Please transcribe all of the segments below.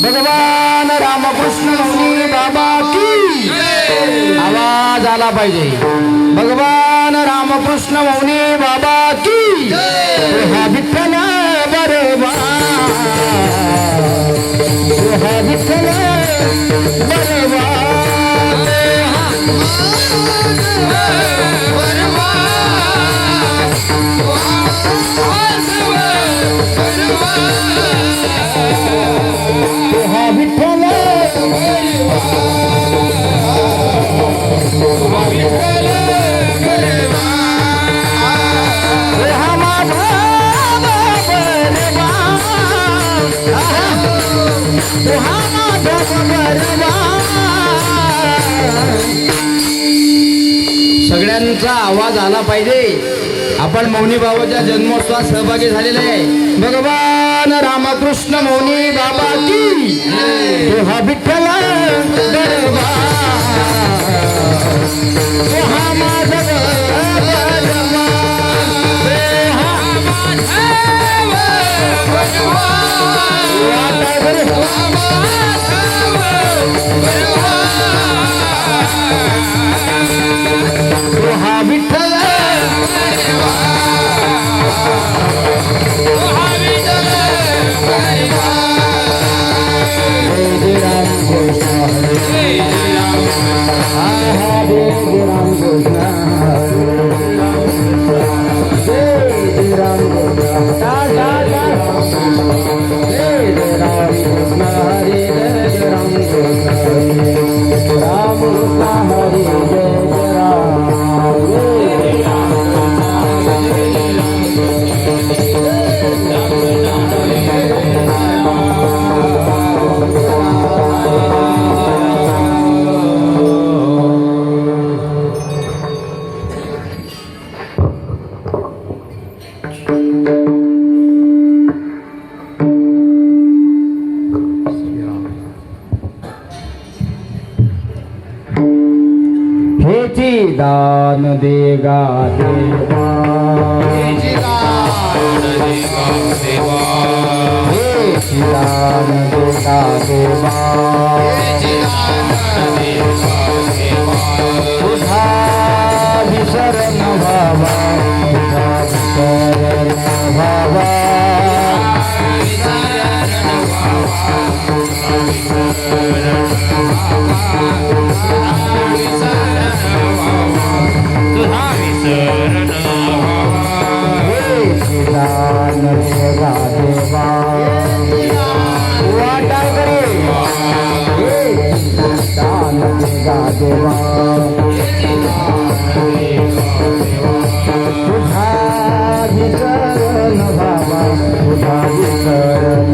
भगवान रामकृष्ण मौनी बाबा की आवाज आला पाहिजे। भगवान रामकृष्ण मौनी बाबा की हा विठ्ठल बरोबा, हा विठ्ठल बरोबा, सगळ्यांचा आवाज आला पाहिजे। आपण मौनी बाबाच्या जन्मोत्सवात सहभागी झालेले आहे। भगवान रामकृष्ण मौनी बाबा की हा विठ्ठल बरोबा, हा माधव बरोबा, हा विठ्ठल Hare हेची दान देगा देवा, हेची दान देगा देवा, हेची दान देगा देवा, हेची दान देगा देवा. तुझा विसरण व्हावा, तुझा विसरण व्हावा, दान देगा देवा. वाटा करे दान देगा देवा. तुझा विसरण व्हावा, तुझा विसरण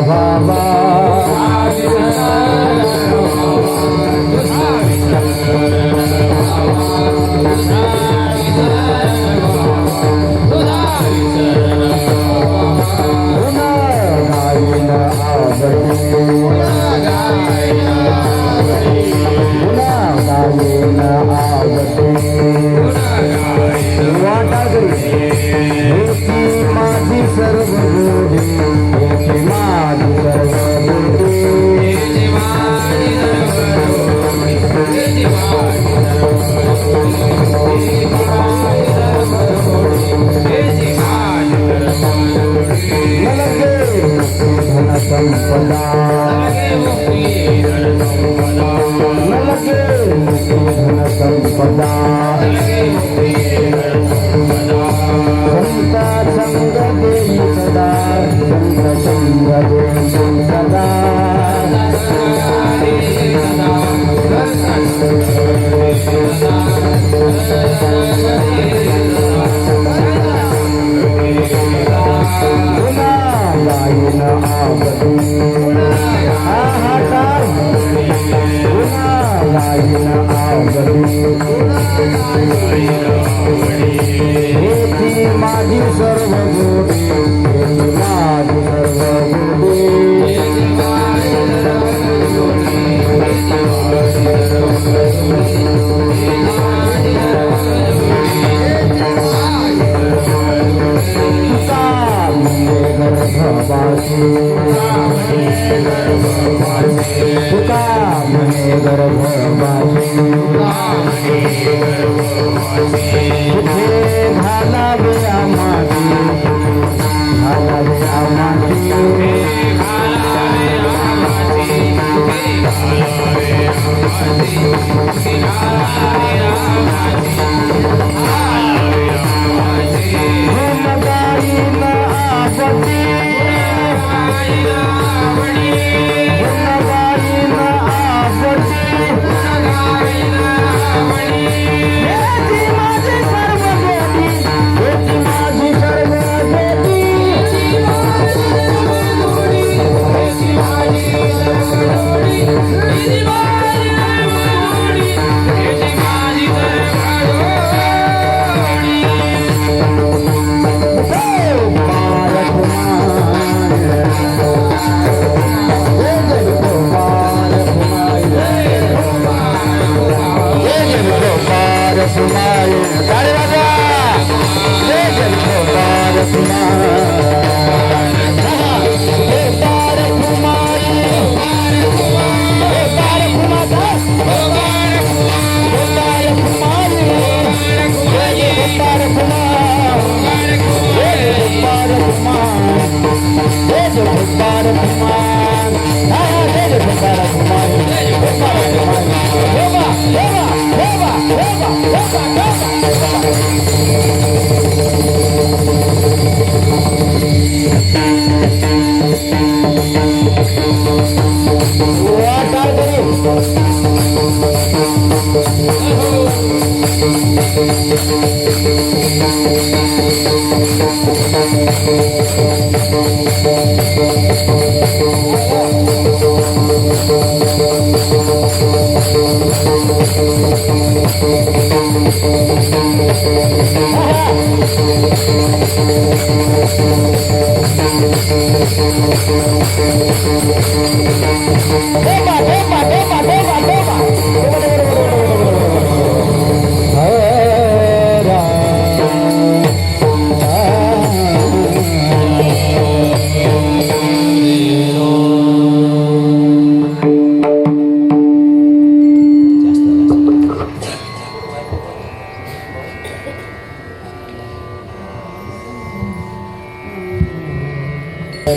व्हावा, माझी सर्व गोडी, माझी सर्व धन संपदा, धन संपदा, संत संग देई सदा, संत संग देई सदा, गायन आवडी, गायन आवडी, हेची माझी सर्व गोडी, हेची माझी सर्व गोडी, तुका म्हणे गर्भवासी, कुठे घालावे आम्हाची, घालावे आम्हाची,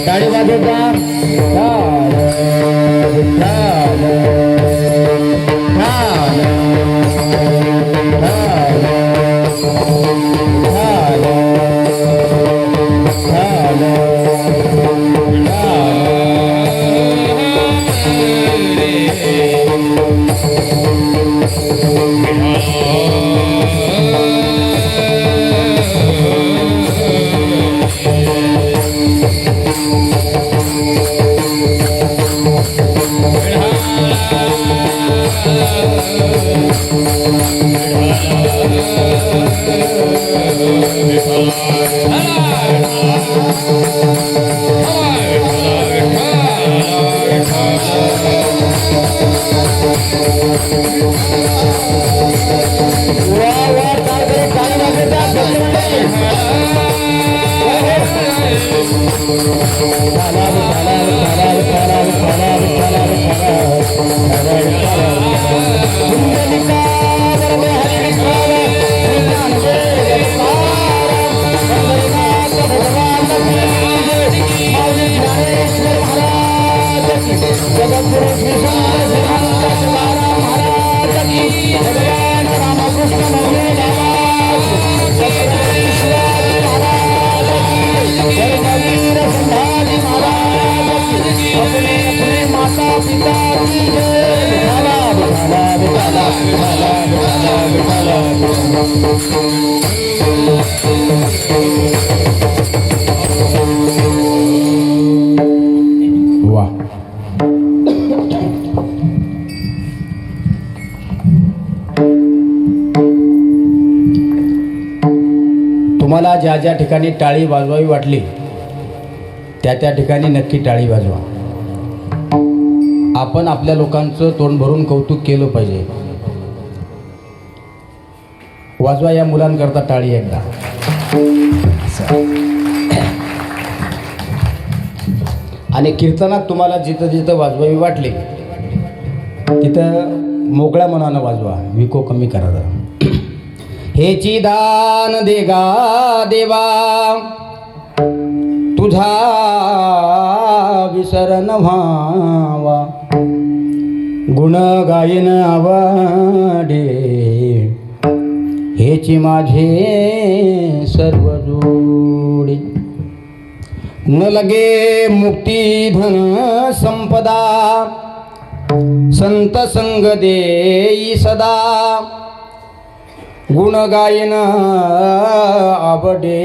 टाळी वाजवता तुम्हाला ज्या ज्या ठिकाणी टाळी वाजवावी वाटली त्या त्या ठिकाणी नक्की टाळी वाजवा. आपण आपल्या लोकांचं तोंड भरून कौतुक केलं पाहिजे. वाजवा या मुलांकरता टाळी एकदा. आणि कीर्तनात तुम्हाला जिथं जिथं वाजवावी वाटली तिथं मोकळ्या मनानं वाजवा, विको कमी करा जरा. हेची दान देगा देवा तुझा विसरण व्हावा, गुण गायन आवडे हेची माझे सर्व जोडी. न लगे मुक्ती धन संपदा संत संग देई सदा, गुण गायन आवडे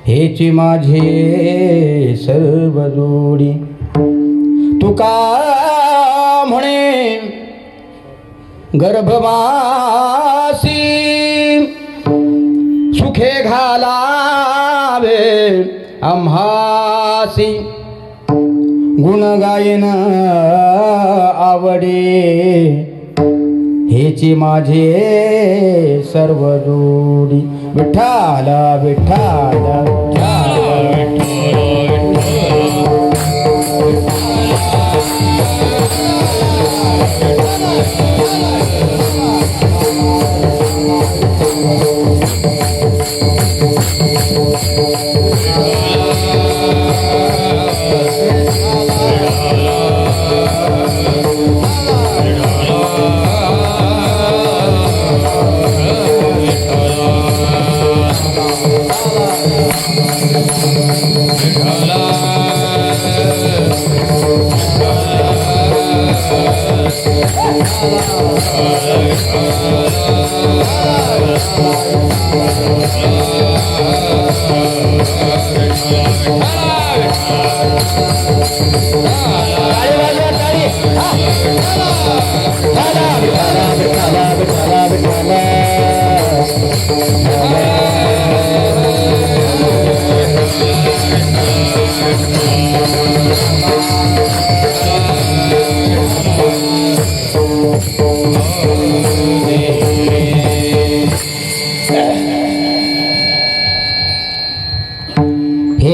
हेची माझे सर्व जोडी. तुका म्हणे गर्भवासी सुखे घालावे आम्हासी, गुण गायन आवडे हेची माझे सर्व जोडी. विठ्ठला विठ्ठला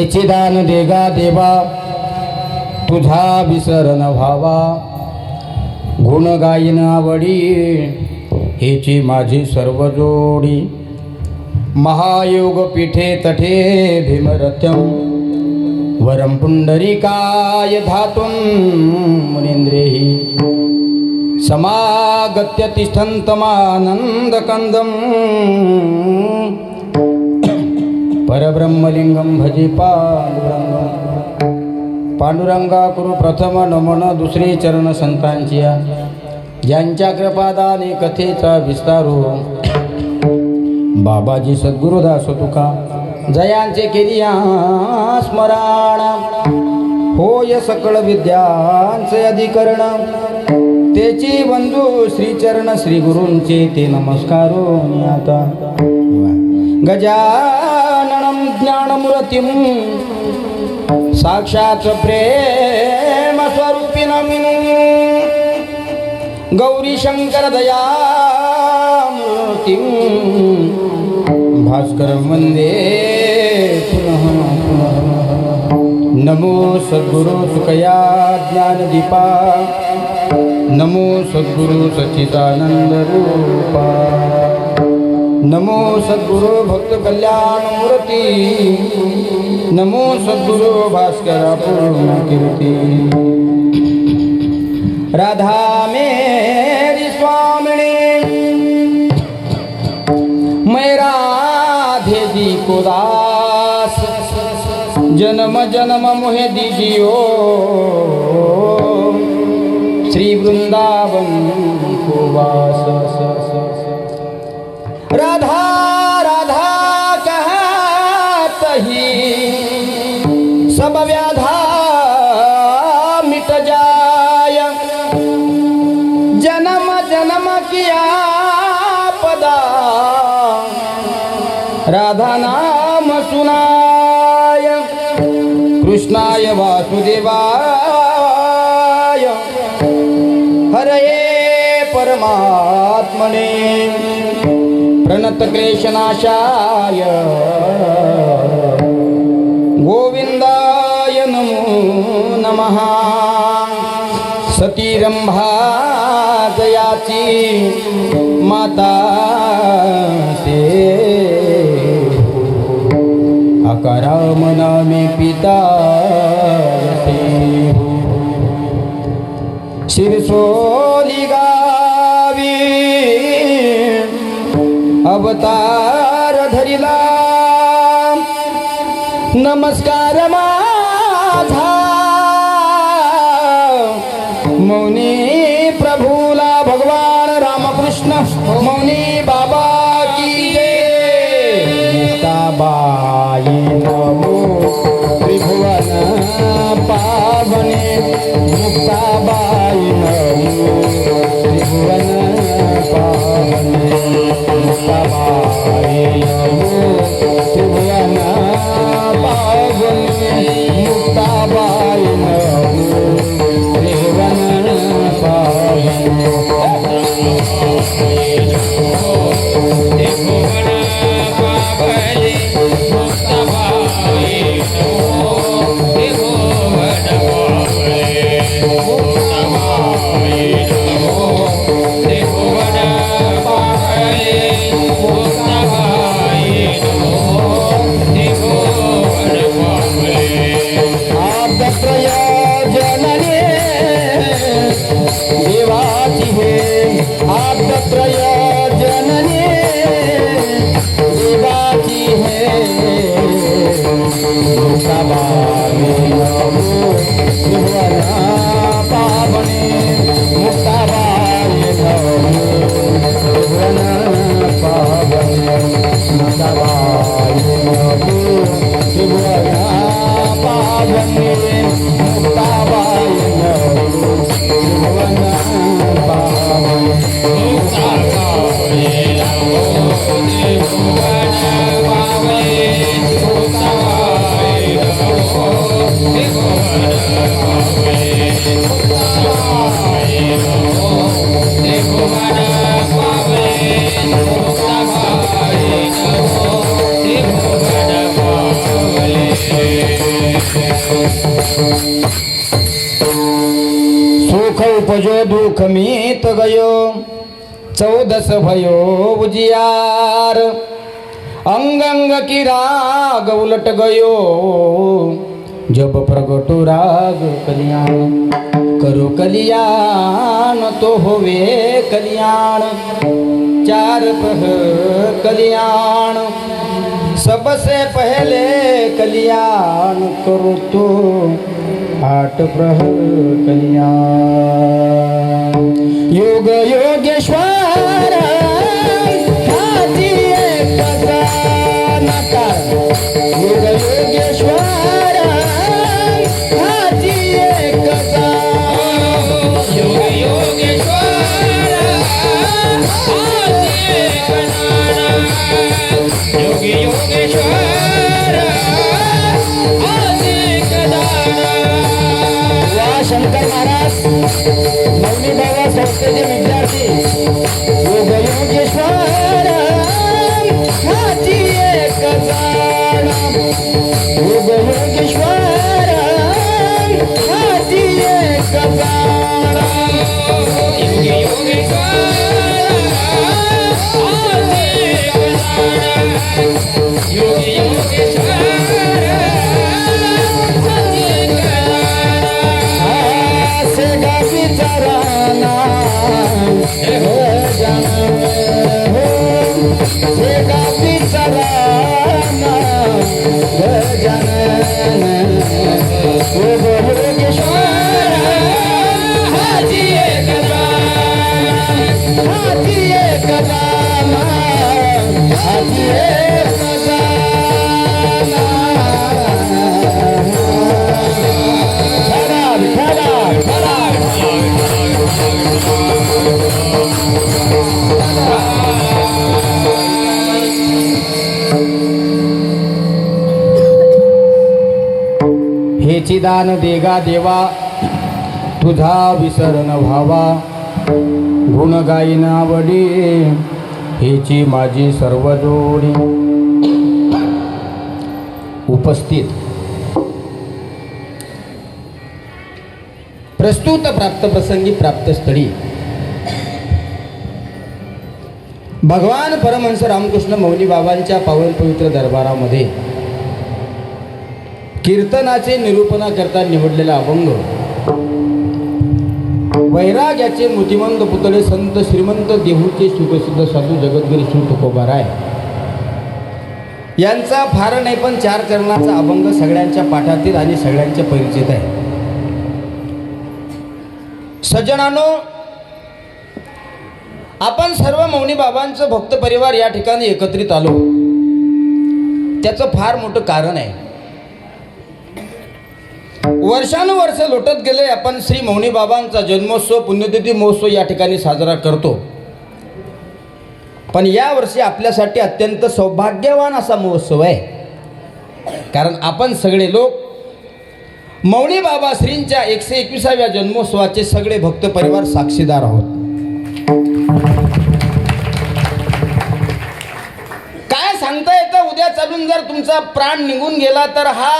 हेचे दान देगा देवा तुझा विसरण व्हावा गुण गायन आवडी हेची माझी सर्व जोडी महायोग पीठे तठे भीमरथ्यम वरम पुंडरीकाय धातुं मुनींद्रेहि समागत्य तिष्ठन्तमानन्दकन्दं परब्रह्मलिंगं भजे पांडुरंगं पांडुरंगा कुरु प्रथम नमन दुसरे चरण संतांची ज्यांच्या कृपादाने कथेचा विस्तारो बाबाजी सद्गुरुदास तुका जयांचे केलिया स्मरण होय सकळ विद्यांचे अधिकरण तेची बंधू श्रीचरण श्री गुरूंचे ते नमस्कारो आता गजाननं ज्ञानमूर्तिं साक्षात् प्रेम स्वरूपिणं गौरी शंकर दयामूर्तिं भास्कर वंदे पुनः पुनः नमो सद्गुरु सुखया ज्ञानदीपा नमो सद्गुरु सच्चिदानंद रूपा नमो सद्गुरु भक्त कल्याण मूर्ति नमो सद्गुरु भास्कर पूर्ण कीर्ति राधा मेरी स्वामिनी मैं राधे जी को दास जन्म जन्म मोहे दीजियो श्री वृंदावन को वास राधा राधा कहत ही सब व्याधा मिट जाय जन्म जन्म किया पदा राधा नाम सुनाय कृष्णाय वासुदेवाय हरये परमात्मने प्रणत क्लेशनाशाय गोविंदाय नमो नमः सती रंभा जयाची माता से अकारा मना में पिता से शिरसोली गावी अवतार धरिला नमस्कार माझा मौनी प्रभूला भगवान रामकृष्ण मौनी बाबा की जय मुक्ताबाई नमो त्रिभुवन पावने मुक्ताबाई नमो त्रिभुवन पावने मुक्ताबाई नमो त्रिभुवन पावने मुक्ताबाई नमो त्रिभुवन पावने Hey जो दुख मीत गयो 14 भयो उजियार अंग अंग की राग उलट गयो जब प्रगटो राग कल्याण करो कल्याण तो होवे कल्याण 4 प्रहर कल्याण सबसे पहले कल्याण करो तो 8 प्रहर कल्याण योग योगेश्वर हाजी एक नकार योग योगेश्वर हाजी एक योग योगेश्वर हाजी एक योग योगेश्वर हाजी एक शंकर महाराज मौनी बाबा संस्थेचे विद्यार्थी योग योगेश्वर हाजी एक योग योगेश्वर हाजी एक योग योगेश्वर हाजी योग योगेश्वर हेची दान देगा देवा तुझा विसरण व्हावा गुण गाईन आवडी हेची माझी सर्व जोडी उपस्थित प्रस्तुत प्राप्त प्रसंगी प्राप्त स्थळी भगवान परमहंस रामकृष्ण मौली बाबांच्या पावन पवित्र दरबारामध्ये कीर्तनाचे निरूपणा करता निवडलेला अभंग वैराग्याचे मूर्तिमंत पुतळे संत श्रीमंत देहूचे सुप्रसिद्ध साधू जगद्गुरू श्री तुकोबाराय यांचा फार नाही पण 4 चरणाचा अभंग सगळ्यांच्या पाठातील आणि सगळ्यांच्या परिचित आहे. सज्जनांनो, आपण सर्व मौनी बाबांचं भक्त परिवार या ठिकाणी एकत्रित आलो त्याचं फार मोठं कारण आहे. वर्षानुवर्ष लोटत गेले आपण श्री मौनी बाबांचा जन्मोत्सव पुण्यतिथी महोत्सव या ठिकाणी साजरा करतो. पण या वर्षी आपल्यासाठी अत्यंत सौभाग्यवान असा महोत्सव आहे. कारण आपण सगळे लोक मौनी बाबा श्रींच्या 121व्या जन्मोत्सवाचे सगळे भक्त परिवार साक्षीदार आहोत. काय सांगता येतं, उद्या चालून जर तुमचा प्राण निघून गेला तर हा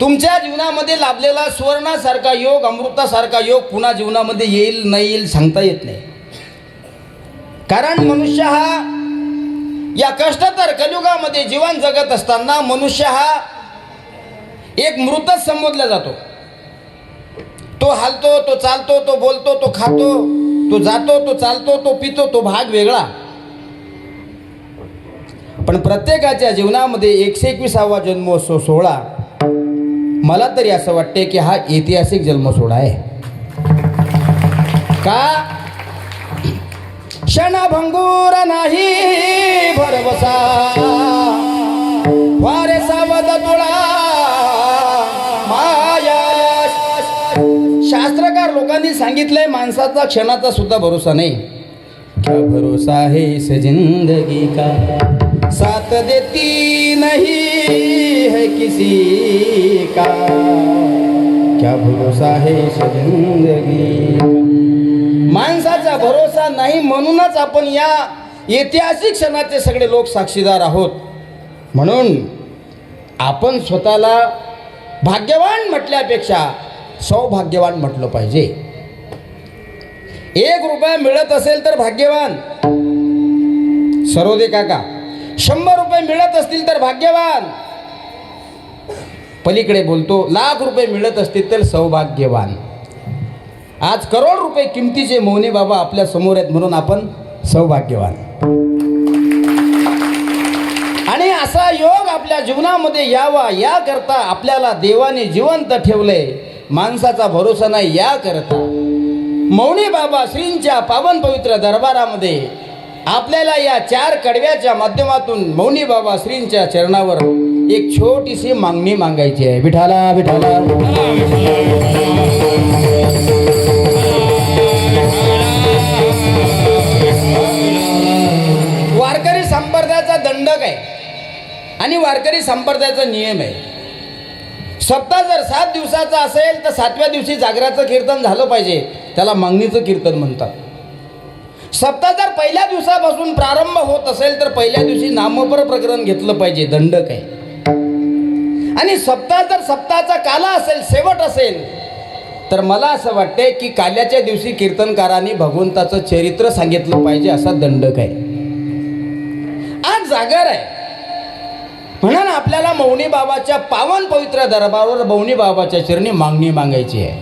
तुमच्या जीवनामध्ये लाभलेला सुवर्णासारखा योग, अमृतासारखा योग पुन्हा जीवनामध्ये येईल नाही येईल सांगता येत नाही. कारण मनुष्य हा या कष्टतर कलियुगामध्ये जीवन जगत असताना मनुष्य हा एक मृतच संबोधला जातो. तो हालतो, तो चालतो, तो बोलतो, तो खातो, तो जातो, तो चालतो, तो पितो, तो भाग वेगळा. पण प्रत्येकाच्या जीवनामध्ये 121वा जन्मोत्सव सोहळा मला तरी असं वाटते की हा ऐतिहासिक जन्मसोहळा आहे. का क्षणभंगूर नाही भरवसा वारे सावध तुळा माया. शास्त्रकार लोकांनी सांगितलंय माणसाचा क्षणाचा सुद्धा भरोसा नाही. क्या भरोसा है इस जिंदगी का साथ देती नहीं है किसी का. क्या भरोसा है इस जिंदगी. माणसाचा भरोसा नाही म्हणूनच आपण या ऐतिहासिक क्षणाचे सगळे लोक साक्षीदार आहोत. म्हणून आपण स्वतःला भाग्यवान म्हटल्यापेक्षा सौभाग्यवान म्हटलं पाहिजे. ₹1 मिळत असेल तर भाग्यवान सरोदे काका, ₹100 मिळत असतील तर भाग्यवान, पलीकडे बोलतो ₹1,00,000 मिळत असतील तर सौभाग्यवान. आज करोड रुपये किमतीचे मौनी बाबा आपल्या समोर आहेत म्हणून आपण सौभाग्यवान. आणि असा योग आपल्या जीवनामध्ये यावा याकरता आपल्याला देवाने जिवंत ठेवले. माणसाचा भरोसा नाही याकरता मौनी बाबा श्रींच्या पावन पवित्र दरबारामध्ये आपल्याला या 4 कडव्याच्या माध्यमातून मौनी बाबा श्रींच्या चरणावर एक छोटीशी मागणी मागायची आहे. विठाला विठाला वारकरी संप्रदायाचा दंडक आहे आणि वारकरी संप्रदायाचा नियम आहे. सप्ताह जर 7 दिवसाचा असेल तर 7व्या दिवशी जागराचं कीर्तन झालं पाहिजे, त्याला मागणीचं कीर्तन म्हणतात. सप्ताह जर पहिल्या दिवसापासून प्रारंभ होत असेल तर पहिल्या दिवशी नामपर प्रकरण घेतलं पाहिजे, दंडक आहे. आणि सप्ताह जर सप्ताहाचा काला असेल, शेवट असेल, तर मला असं वाटते की काल्याच्या दिवशी कीर्तनकारांनी भगवंताचं चरित्र सांगितलं पाहिजे, असा दंडक आहे. आज जागर आहे म्हणून आपल्याला मौनी बाबाच्या पावन पवित्र दरबारावर मौनी बाबाच्या चरणी मागणी मागायची आहे.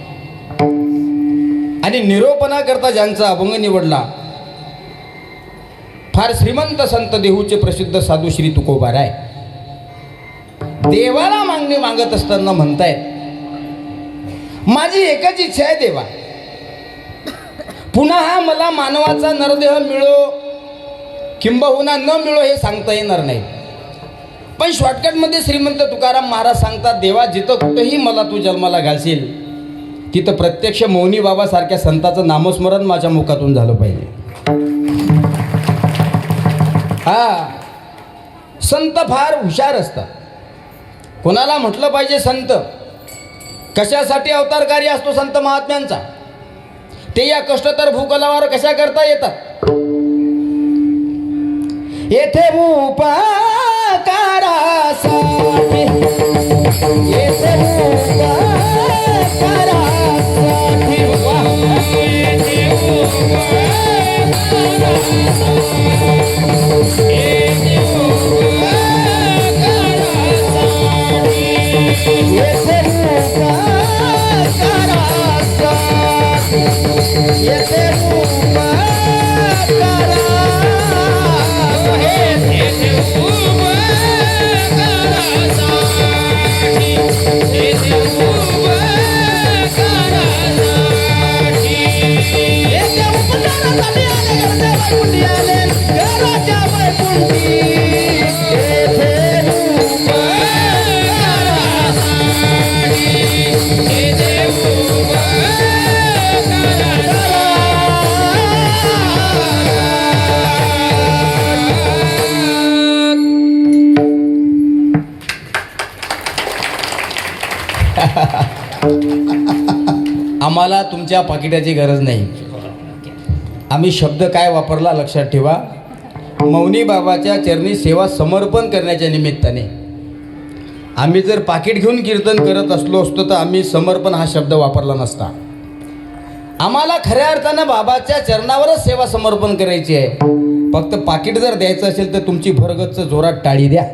आणि निरोपणा करता ज्यांचा अभंग निवडला फार श्रीमंत संत देहूचे प्रसिद्ध साधू श्री तुकोबाराय. देवाला मागणी मागत असताना म्हणतायत, माझी एकच इच्छा आहे देवा, पुन्हा हा मला मानवाचा नरदेह मिळो किंबहुना न मिळो हे सांगता येणार नाही. पण शॉर्टकटमध्ये श्रीमंत तुकाराम महाराज सांगतात, देवा जिथं कुठेही मला तू जन्माला घालशील तिथं प्रत्यक्ष मौनी बाबासारख्या संताचं नामस्मरण माझ्या मुखातून झालं पाहिजे. हा, संत फार हुशार असतात. कोणाला म्हटलं पाहिजे संत कशासाठी अवतारकारी असतो संत महात्म्यांचा, ते या कष्टतर भूकलावर कशा करता येतात. येथे उपकारासाठी, येथे उपकारासाठी, येथे आम्हाला तुमच्या पाकिटाची गरज नाही. आम्ही शब्द काय वापरला लक्षात ठेवा. मौनी बाबाच्या चरणी सेवा समर्पण करण्याच्या निमित्ताने आम्ही जर पाकिट घेऊन कीर्तन करत असलो असतो तर आम्ही समर्पण हा शब्द वापरला नसता. आम्हाला खऱ्या अर्थानं बाबाच्या चरणावरच सेवा समर्पण करायची आहे. फक्त पाकिट जर द्यायचं असेल तर तुमची भरगच्च जोरात टाळी द्या.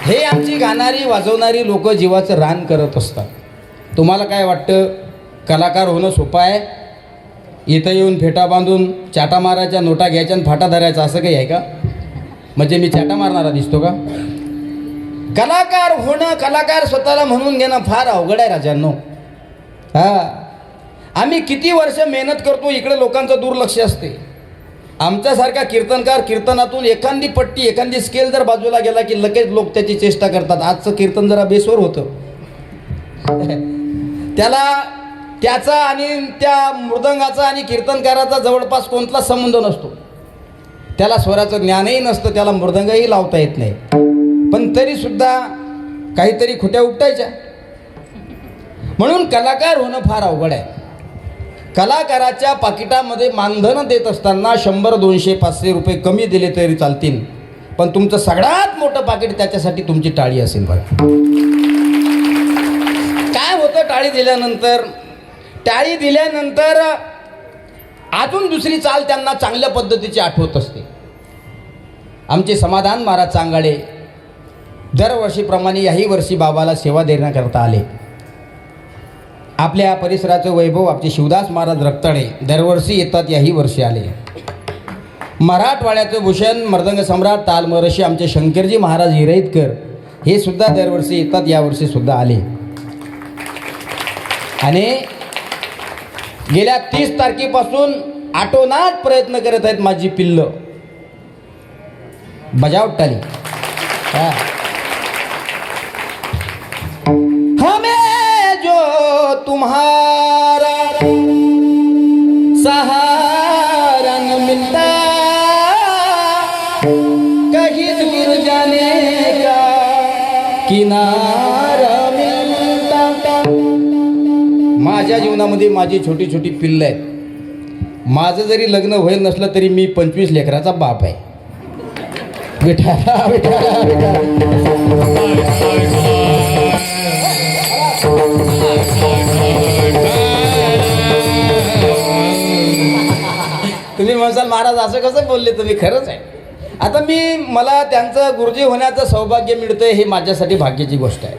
हे आमची गाणारी वाजवणारी लोक जीवाचं रान करत असतात. तुम्हाला काय वाटतं कलाकार होणं सोपं आहे? इथं येऊन फेटा बांधून चाटा मारायच्या, नोटा घ्यायच्या आणि फाटा धरायचा असं काही आहे का? म्हणजे मी चाटा मारणारा दिसतो का? कलाकार होणं, कलाकार स्वतःला म्हणून घेणं फार अवघड आहे राजांनो. आम्ही किती वर्ष मेहनत करतो, इकडे लोकांचं दुर्लक्ष असते. आमच्यासारखा कीर्तनकार कीर्तनातून एखादी पट्टी, एखादी स्केल जर बाजूला गेला की लगेच लोक त्याची चेष्टा करतात. आजचं कीर्तन जरा बेसवर होतं. त्याचा आणि त्या मृदंगाचा आणि कीर्तनकाराचा जवळपास कोणताच संबंध नसतो. त्याला स्वराचं ज्ञानही नसतं, त्याला मृदंगही लावता येत नाही. पण तरीसुद्धा काहीतरी खुट्या उपटायच्या. म्हणून कलाकार होणं फार अवघड आहे. कलाकाराच्या पाकिटामध्ये मानधन देत असताना 100, 200, 500 रुपये कमी दिले तरी चालतील, पण तुमचं सगळ्यात मोठं पाकिट त्याच्यासाठी तुमची टाळी असेल. बघा काय होतं टाळी दिल्यानंतर, टाळी दिल्यानंतर अजून दुसरी चाल त्यांना चांगल्या पद्धतीची आठवत असते. आमचे समाधान महाराज चांगाडे दरवर्षीप्रमाणे याही वर्षी बाबाला सेवा देण्याकरता आले. आपल्या परिसराचं वैभव आपले शिवदास महाराज रक्ताळे दरवर्षी येतात, याही वर्षी आले. मराठवाड्याचं भूषण मर्दंग सम्राट तालमहर्षी आमचे शंकरजी महाराज हिरईतकर हे सुद्धा दरवर्षी येतात, यावर्षी सुद्धा आले. आणि गेल्या 30 तारखेपासून आटोनाट प्रयत्न करत आहेत माझी पिल्ल. बजावट टाली. हमें जो तुम्हारा सहारा न मिलता कहीं दूर जाने का किनारा मिलता. माझ्या जीवनामध्ये माझी छोटी छोटी पिल्लं आहेत. माझं जरी लग्न होईल नसलं तरी मी 25 लेकराचा बाप आहे. विठाला विठाला विठाला. तुम्ही म्हणसाल महाराज असं कसं बोलले तुम्ही, खरंच आहे. आता मला त्यांचं गुरुजी होण्याचं सौभाग्य मिळतंय हे माझ्यासाठी भाग्याची गोष्ट आहे.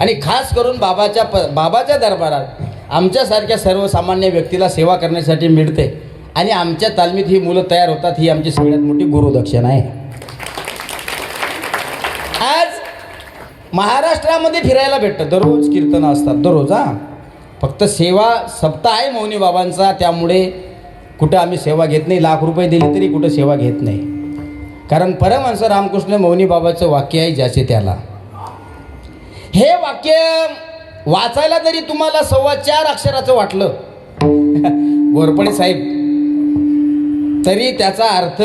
आणि खास करून बाबाच्या दरबारात आमच्यासारख्या सर्वसामान्य व्यक्तीला सेवा करण्यासाठी मिळते. आणि आमच्या तालमीत ही मुलं तयार होतात, ही आमची सगळ्यात मोठी गुरुदक्षिणा आहे. आज महाराष्ट्रामध्ये फिरायला भेटतं, दररोज कीर्तनं असतात, दररोज. फक्त सेवा सप्ताह आहे मौनी बाबांचा, त्यामुळे कुठं आम्ही सेवा घेत नाही. लाख रुपये दिले तरी कुठं सेवा घेत नाही. कारण परमहंस रामकृष्ण मौनी बाबाचं वाक्य आहे, ज्याचे त्याला. हे वाक्य वाचायला जरी तुम्हाला 4.25 अक्षराचं वाटलं गोरपडे साहेब, तरी त्याचा अर्थ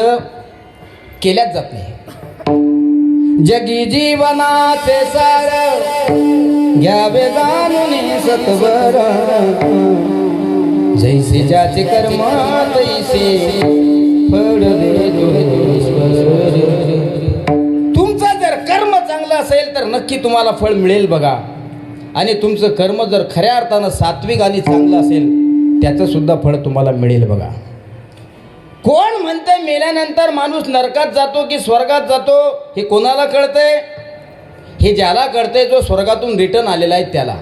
केल्याच जात नाही. जगी जीवनाचे सार घ्यावे जाणून सत्वर, जैसे ज्याचे कर्म तैसे फळ देतो ईश्वर. तुमचं जर कर्म चांगलं असेल तर नक्की तुम्हाला फळ मिळेल बघा. आणि तुमचं कर्म जर खऱ्या अर्थानं सात्विक आणि चांगलं असेल त्याचं सुद्धा फळ तुम्हाला मिळेल बघा. कोण म्हणतंय मेल्यानंतर माणूस नरकात जातो की स्वर्गात जातो हे कोणाला कळतंय? हे ज्याला कळतंय, जो स्वर्गातून रिटर्न आलेला आहे त्याला.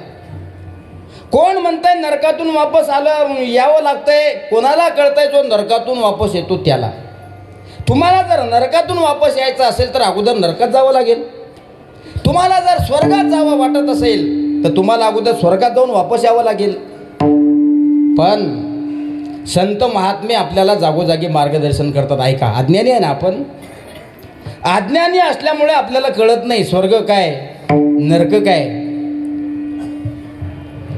कोण म्हणतंय नरकातून वापस यावं लागतंय, कोणाला कळतंय? जो नरकातून वापस येतो त्याला. तुम्हाला जर नरकातून वापस यायचं असेल तर अगोदर नरकात जावं लागेल. तुम्हाला जर स्वर्गात जावं वाटत असेल तर तुम्हाला अगोदर स्वर्गात जाऊन वापस यावं लागेल. पण संत महात्मे आपल्याला जागोजागी मार्गदर्शन करतात. ऐका, अज्ञानी आहे ना आपण. अज्ञानी असल्यामुळे आपल्याला कळत नाही स्वर्ग काय नरक काय.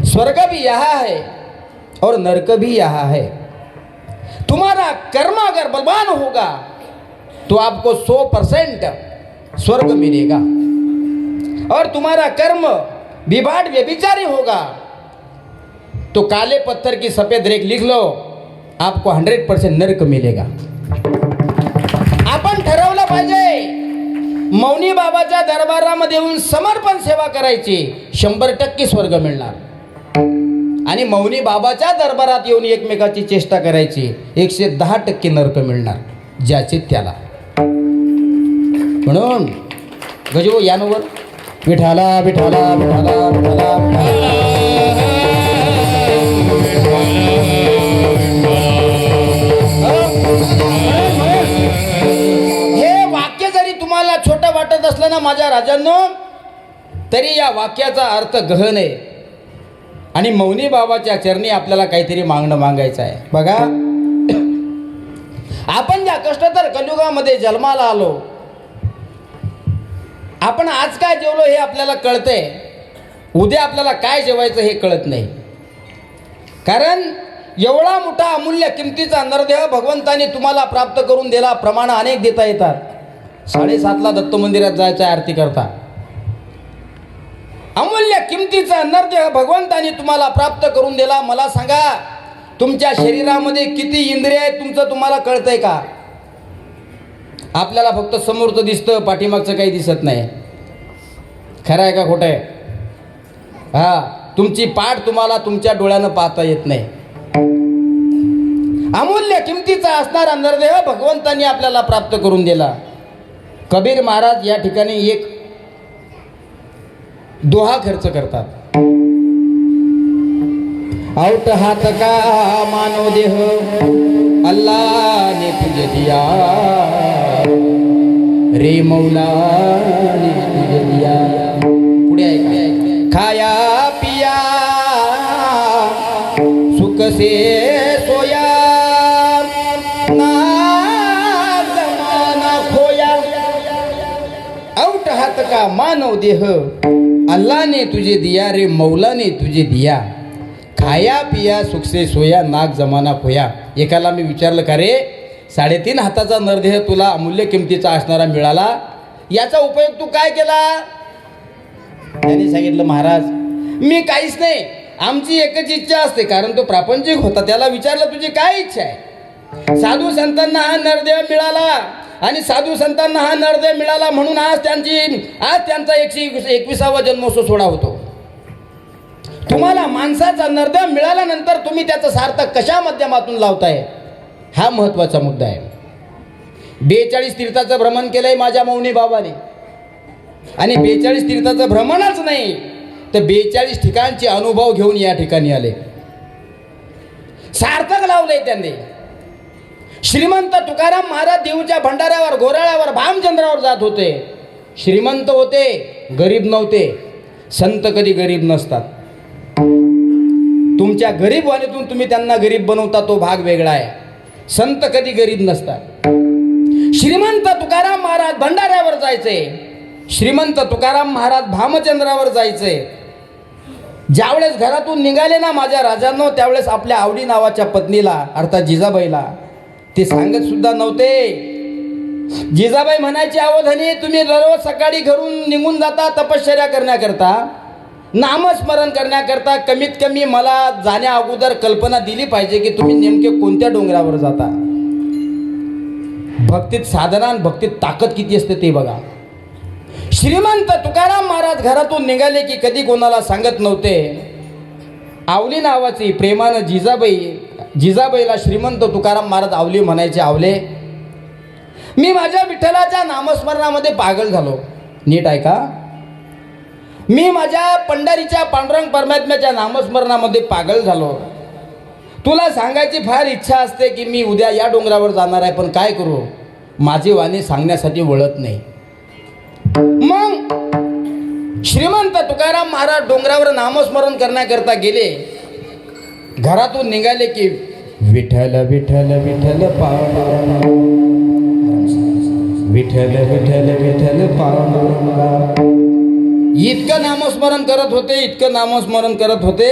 स्वर्ग भी यहाँ है और नरक भी यहाँ है. तुम्हारा कर्म अगर बलवान होगा तो आपको 100% स्वर्ग मिलेगा. और तुम्हारा कर्म विभाट व्यभिचारी होगा तो काले पत्थर की सफेद रेख लिख लो, आपको 100% नरक मिलेगा. आपण ठरवलं पाहिजे मौनी बाबाच्या दरबारामध्ये येऊन समर्पण सेवा करायची, 100% स्वर्ग मिळणार. आणि मौनी बाबाच्या दरबारात येऊन एकमेकाची चेष्टा करायची, 110% नरक मिळणार, ज्याचे त्याला. म्हणून गजो यानवर विठाला विठाला विठाला विठाला विठाला. हे वाक्य जरी तुम्हाला छोटं वाटत असलं ना माझ्या राजांनो, तरी या वाक्याचा अर्थ गहन आहे. आणि मौनी बाबाच्या चरणी आपल्याला काहीतरी मागायचं आहे. बघा, आपण ज्या कष्टतर कलियुगामध्ये जन्माला आलो, आपण आज काय जेवलो हे आपल्याला कळतंय, उद्या आपल्याला काय जेवायचं हे कळत नाही. कारण एवढा मोठा अमूल्य किमतीचा नरदेह भगवंताने तुम्हाला प्राप्त करून दिला. प्रमाण अनेक देता येतात. 7:30ला दत्त मंदिरात जायचं आरती करता. अमूल्य किमतीचा नरदेह भगवंताने तुम्हाला प्राप्त करून दिला. मला सांगा, तुमच्या शरीरामध्ये किती इंद्रिय आहेत तुमचं तुम्हाला कळतंय का? आपल्याला फक्त समोरचं दिसतं, पाठीमागचं काही दिसत नाही. खरं आहे का खोटं आहे? हा, तुमची पाठ तुम्हाला तुमच्या डोळ्यानं पाहता येत नाही. अमूल्य किमतीचा असणारा नरदेह भगवंतांनी आपल्याला प्राप्त करून दिला. कबीर महाराज या ठिकाणी एक दोहा खर्च करतात. औट हात का मानव देह अल्लाह ने तुझे दिया, रे मौला ने तुझे दिया. पुढे ऐका. खाया पिया सुख से सोया, ना जमाना खोया. औट हात का मानव देह अल्लाह ने तुझे दिया, रे मौला ने तुझे दिया. खाया पिया सुख से सोया, नाग जमाना खोया. एकाला मी विचारलं का रे 3.5 हाताचा नरदेह तुला अमूल्य किमतीचा असणारा मिळाला, याचा उपयोग तू काय केला? त्यांनी सांगितलं महाराज मी काहीच नाही, आमची एकच इच्छा असते. कारण तो प्रापंचिक होता. त्याला विचारलं तुझी काय इच्छा आहे? साधू संतांना हा नरदेह मिळाला आणि साधू संतांना हा नरदेह मिळाला म्हणून आज त्यांचा 121वा जन्मोत्सव सोहळा होतो. तुम्हाला माणसाचा नरदेह मिळाल्यानंतर तुम्ही त्याचं सार्थक कशा माध्यमातून लावताय, हा महत्वाचा मुद्दा आहे. 42 तीर्थाचं भ्रमण केलंय माझ्या मौनी बाबाने. आणि 42 तीर्थाचं भ्रमणच नाही तर 42 ठिकाणचे अनुभव घेऊन या ठिकाणी आले. सार्थक लावलंय त्यांनी. श्रीमंत तुकाराम महाराज देऊच्या भंडाऱ्यावर, घोराळ्यावर, भामचंद्रावर जात होते. श्रीमंत होते, गरीब नव्हते. संत कधी गरीब नसतात. तुमच्या गरीब वाणीतून तुम्ही त्यांना गरीब बनवता तो भाग वेगळा आहे. संत कधी गरीब नसतात. श्रीमंत तुकाराम महाराज भंडाऱ्यावर जायचे, श्रीमंत तुकाराम महाराज भामचंद्रावर जायचे. ज्यावेळेस घरातून निघाले ना माझ्या राजांनो, त्यावेळेस आपल्या आवडी नावाच्या पत्नीला अर्थात जिजाबाईला ते सांगत सुद्धा नव्हते. जिजाबाई म्हणायची अवधानी तुम्ही रोज सकाळी घरून निघून जाता तपश्चर्या करण्याकरता, नामस्मरण करण्याकरता. कमीत कमी मला जाण्या अगोदर कल्पना दिली पाहिजे की तुम्ही नेमके कोणत्या डोंगरावर जाता. भक्तीत साधना आणि भक्तीत ताकद किती असते ते बघा. श्रीमंत तुकाराम महाराज घरातून निघाले की कधी कोणाला सांगत नव्हते. आवली नावाची प्रेमानं जिजाबाईला श्रीमंत तुकाराम महाराज आवली म्हणायचे. आवले मी माझ्या विठ्ठलाच्या नामस्मरणामध्ये पागल झालो. नीट ऐका. मी माझ्या पंढरीच्या पांडुरंग परमात्म्याच्या नामस्मरणामध्ये पागल झालो. तुला सांगायची फार इच्छा असते की मी उद्या या डोंगरावर जाणार आहे, पण काय करू माझी वाणी सांगण्यासाठी वळत नाही. मग श्रीमंत तुकाराम महाराज डोंगरावर नामस्मरण करण्याकरता गेले. घरातून निघाले की विठ्ठल विठ्ठल विठ्ठल पांडुरंगा, विठ्ठल विठ्ठल विठ्ठल पांडुरंगा. इतकं नामस्मरण करत होते, इतकं नामस्मरण करत होते.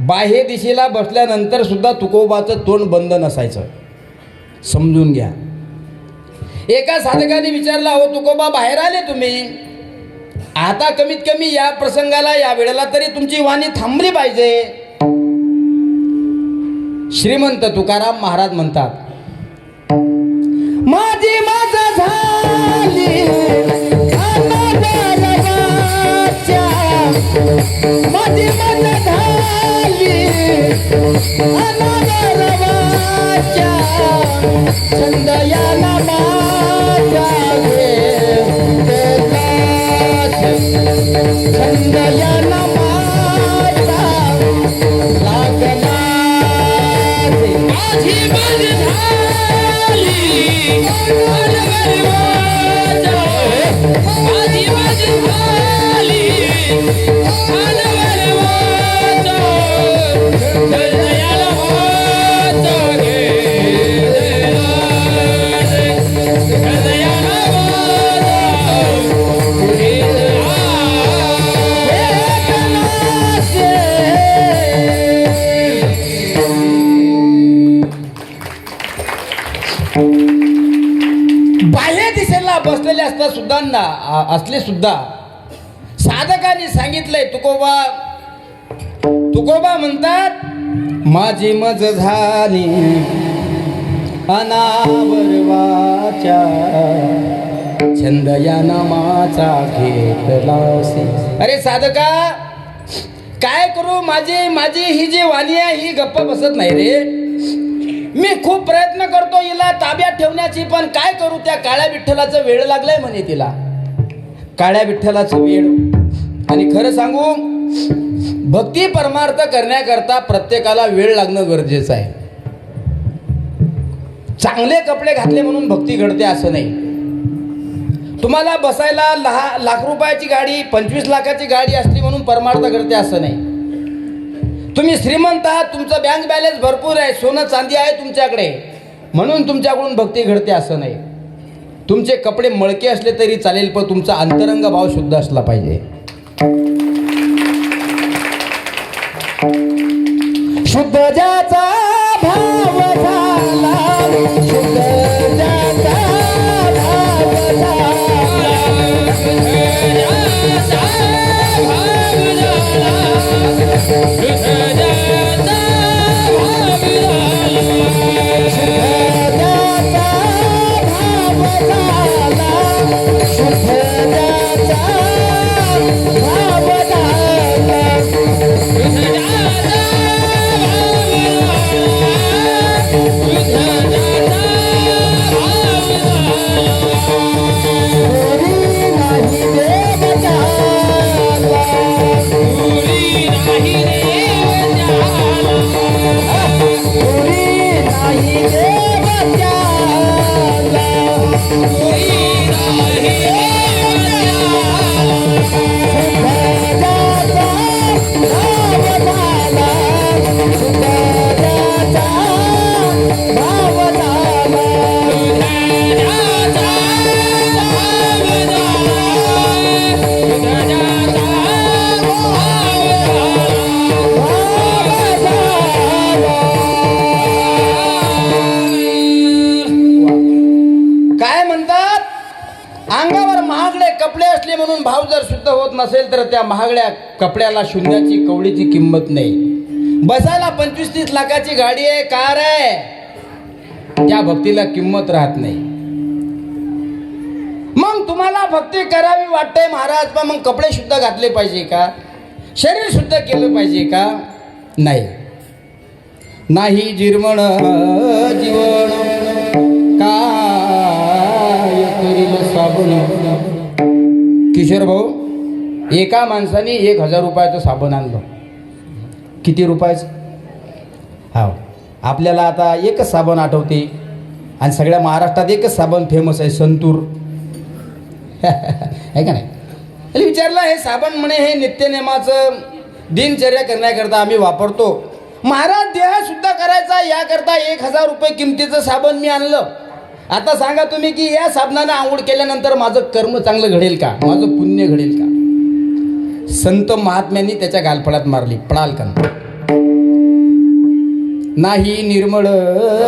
बाह्य दिशेला बसल्यानंतर सुद्धा तुकोबाचं तोंड बंद नसायचं. समजून घ्या. एका साधकाने विचारला, हो तुकोबा बाहेर आले तुम्ही, आता कमीत कमी या प्रसंगाला या वेळेला तरी तुमची वाणी थांबली पाहिजे. श्रीमंत तुकाराम महाराज म्हणतात, माझी माझा झाली माझी माझा झाली अनादरवाच्या छंद याला माझ्या छंद याला माझा लागला माझी माझी झाली माझी माझी झाली बाह्य दिशेला बसलेले असले सुद्धा साधकांनी सांगितलंय. तुकोबा म्हणतात, माझी मज झाली अनावरवाच्या छंद या नामाचा घेतलासी. अरे साधका, काय करू, माझी माझी ही जी वाणी आहे ही गप्प बसत नाही रे. मी खूप प्रयत्न करतो हिला ताब्यात ठेवण्याची, पण काय करू, त्या काळ्या विठ्ठलाचं वेळ लागलाय म्हणे तिला. काळ्या विठ्ठलाचं वेळ. आणि खरं सांगू, भक्ती परमार्थ करण्याकरता प्रत्येकाला वेळ लागणं गरजेचं आहे. चांगले कपडे घातले म्हणून भक्ती घडते असं नाही. तुम्हाला बसायला 10 लाख रुपयाची गाडी, 25 लाखाची गाडी असली म्हणून परमार्थ घडते असं नाही. तुम्ही श्रीमंत आहात, तुमचं बँक बॅलन्स भरपूर आहे, सोनं चांदी आहे तुमच्याकडे, म्हणून तुमच्याकडून भक्ती घडते असं नाही. तुमचे कपडे मळके असले तरी चालेल, पण तुमचा अंतरंग भाव शुद्ध असला पाहिजे. शुद्ध ज्याचा भाव झाला, शुद्ध ज्याचा भाव झाला, म्हणून भाव जर शुद्ध होत नसेल तर त्या महागड्या कपड्याला शून्याची कवडीची किंमत नाही. बसायला 25-30 लाखाची गाडी आहे, कार आहे, त्या भक्तीला किंमत राहत नाही. मग तुम्हाला भक्ती करावी वाटते महाराज, पण मग कपडे शुद्ध घातले पाहिजे का, शरीर शुद्ध केलं पाहिजे का? नाही. नाही जिरमण जीवन काय करील साबण. किशोर भाऊ, एका माणसाने 1000 रुपयाचं साबण आणलं. किती रुपयाचं? हा, आपल्याला आता एकच साबण आठवते आणि सगळ्या महाराष्ट्रात एकच साबण फेमस आहे, संतूर. आहे का नाही? विचारलं, हे साबण म्हणे हे नित्यनेमाचं दिनचर्या करण्याकरता आम्ही वापरतो. महाराज, देह शुद्ध करायचा याकरता 1000 रुपये किमतीचं साबण मी आणलं. आता सांगा तुम्ही की या साबणाने आंघोळ केल्यानंतर माझं कर्म चांगलं घडेल का, माझं पुण्य घडेल का? संत महात्म्यांनी त्याच्या गालफळात मारली, पडाल का? नाही निर्मळ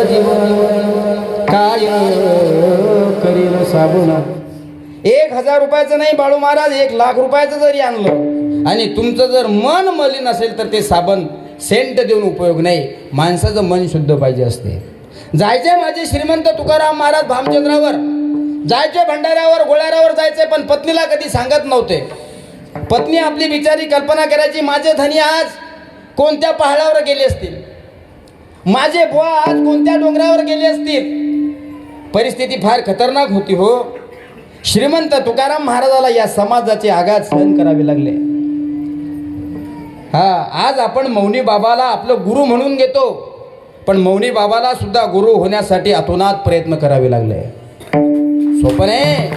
जीवन काय करील साबण. 1000 रुपयाचं नाही बाळू महाराज, 1,00,000 रुपयाचं जरी आणलं आणि तुमचं जर मन मलिन असेल तर ते साबण सेंट देऊन उपयोग नाही. माणसाचं मन शुद्ध पाहिजे असते. जायचे माझे श्रीमंत तुकाराम महाराज भामचंद्रावर, जायचे भंडाऱ्यावर, गोळ्यारावर जायचे, पण पत्नीला कधी सांगत नव्हते. पत्नी आपली बिचारी कल्पना करायची, माझे धनी आज कोणत्या पहाडावर गेले असतील, माझे बुवा आज कोणत्या डोंगरावर गेले असतील. परिस्थिती फार खतरनाक होती हो. श्रीमंत तुकाराम महाराजाला या समाजाचे आघात सहन करावे लागले. हा, आज आपण मौनी बाबाला आपलं गुरु म्हणून घेतो, पण मौनी बाबाला सुद्धा गुरु होण्यासाठी अतोनात प्रयत्न करावे लागले. सोपं नाही.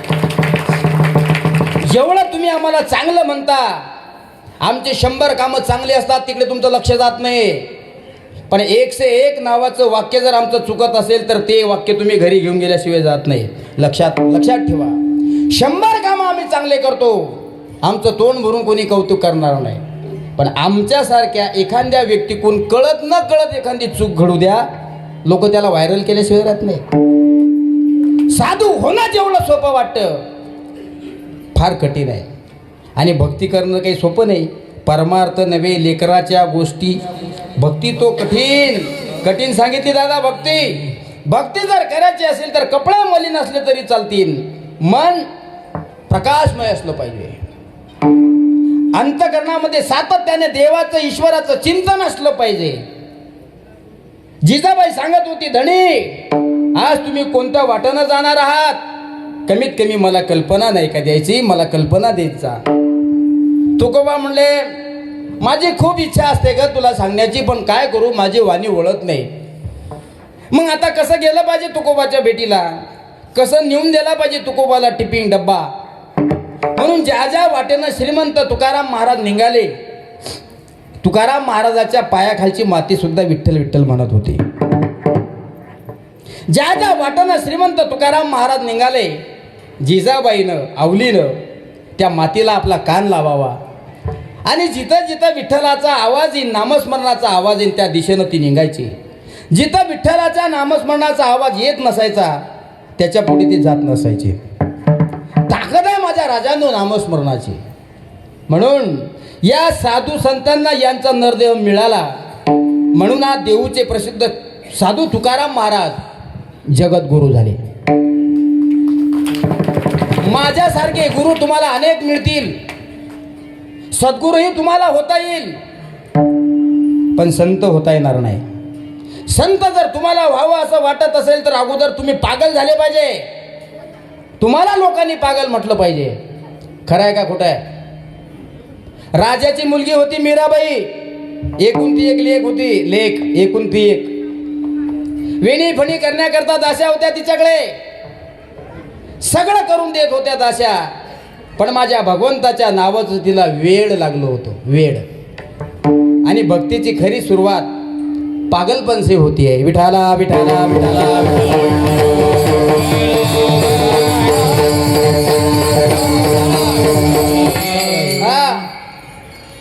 जेवढं तुम्ही आम्हाला चांगलं म्हणता, आमचे 100 कामं चांगले असतात, तिकडे तुमचं लक्ष जात नाही. पण 101 नावाचं वाक्य जर आमचं चुकत असेल तर ते वाक्य तुम्ही घरी घेऊन गेल्याशिवाय जात नाही. लक्षात ठेवा. 100 कामं आम्ही चांगले करतो, आमचं तोंड भरून कोणी कौतुक करणार नाही. पण आमच्यासारख्या एखाद्या व्यक्तीकडून कळत न कळत एखादी चूक घडू द्या, लोक त्याला व्हायरल केल्याशिवाय राहत नाही. साधू होणं जेवढं सोपं वाटतं, फार कठीण आहे. आणि भक्ती करणं काही सोपं नाही. परमार्थ नव्हे, लेकराच्या गोष्टी. भक्ती तो कठीण सांगितली दादा. भक्ती जर करायची असेल तर कपडे मलिन असले तरी चालतील, मन प्रकाशमय असलं पाहिजे. अंतकरणामध्ये सातत्याने देवाचं ईश्वराचं चिंतन असलं पाहिजे. जिजाबाई सांगत होती, धणी आज तुम्ही कोणत्या वाटेनं जाणार आहात, कमीत कमी मला कल्पना नाही का द्यायची, मला कल्पना द्यायचा. तुकोबा म्हणले, माझी खूप इच्छा असते ग तुला सांगण्याची, पण काय करू माझी वाणी वळत नाही. मग आता कसं गेलं पाहिजे तुकोबाच्या भेटीला, कसं नेऊन दिला पाहिजे तुकोबाला टिफिन डब्बा. म्हणून ज्या ज्या वाटेनं श्रीमंत तुकाराम महाराज निघाले, तुकाराम महाराजाच्या पायाखालची माती सुद्धा विठ्ठल विठ्ठल म्हणत होती. ज्या ज्या वाटेनं श्रीमंत तुकाराम महाराज निघाले, जिजाबाईनं आवलीनं त्या मातीला आपला कान लावावा आणि जिथं जिथं विठ्ठलाचा आवाज येईल, नामस्मरणाचा आवाज येईल, त्या दिशेनं ती निघायची. जिथं विठ्ठलाच्या नामस्मरणाचा आवाज येत नसायचा त्याच्या पुढे ती जात नसायची. ताकद आहे माझ्या राजांनो नामस्मरणाची. म्हणून या साधू संतांना यांचा नरदेह मिळाला. म्हणून आज देऊचे प्रसिद्ध साधू तुकाराम महाराज जगद्गुरु झाले. माझ्यासारखे गुरु तुम्हाला अनेक मिळतील, सद्गुरूही तुम्हाला होता येईल, पण संत होता येणार नाही. संत जर तुम्हाला व्हावं असं वाटत असेल तर अगोदर तुम्ही पागल झाले पाहिजे. तुम्हाला लोकांनी पागल म्हटलं पाहिजे. खरं आहे का खोटं आहे? राजाची मुलगी होती मीराबाई, एकुलती एक लेक होती, लेक एकुलती एक. वेणी फणी करण्याकरता दास्या होत्या तिच्याकडे, सगळं करून देत होत्या दास्या, पण माझ्या भगवंताच्या नावाचं तिला वेड लागलं होतं, वेड. आणि भक्तीची खरी सुरुवात पागलपण से होती है. विठाला विठाला विठाला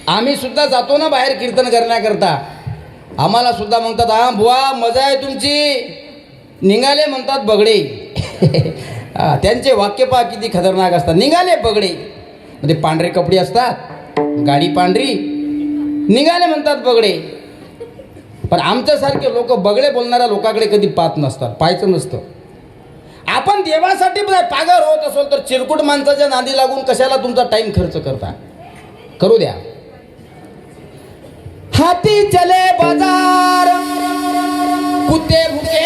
आम्ही सुद्धा जातो ना बाहेर कीर्तन करण्याकरता, आम्हाला सुद्धा म्हणतात, हा बुवा मजा आहे तुमची. निघाले म्हणतात बगडे. त्यांचे वाक्य पहा किती खतरनाक असतात. निघाले बगडे म्हणजे पांढरे कपडे असतात, गाडी पांढरी, निघाले म्हणतात बगडे. पण आमच्यासारखे लोक बगडे बोलणाऱ्या लोकांकडे कधी पाहत नसतात, पाहायचं नसतं. आपण देवासाठी पागल होत असो तर चिरकुट माणसाच्या नादी लागून कशाला तुमचा टाइम खर्च करता. करू द्या. हाती चले बाजार कुत्ते भुके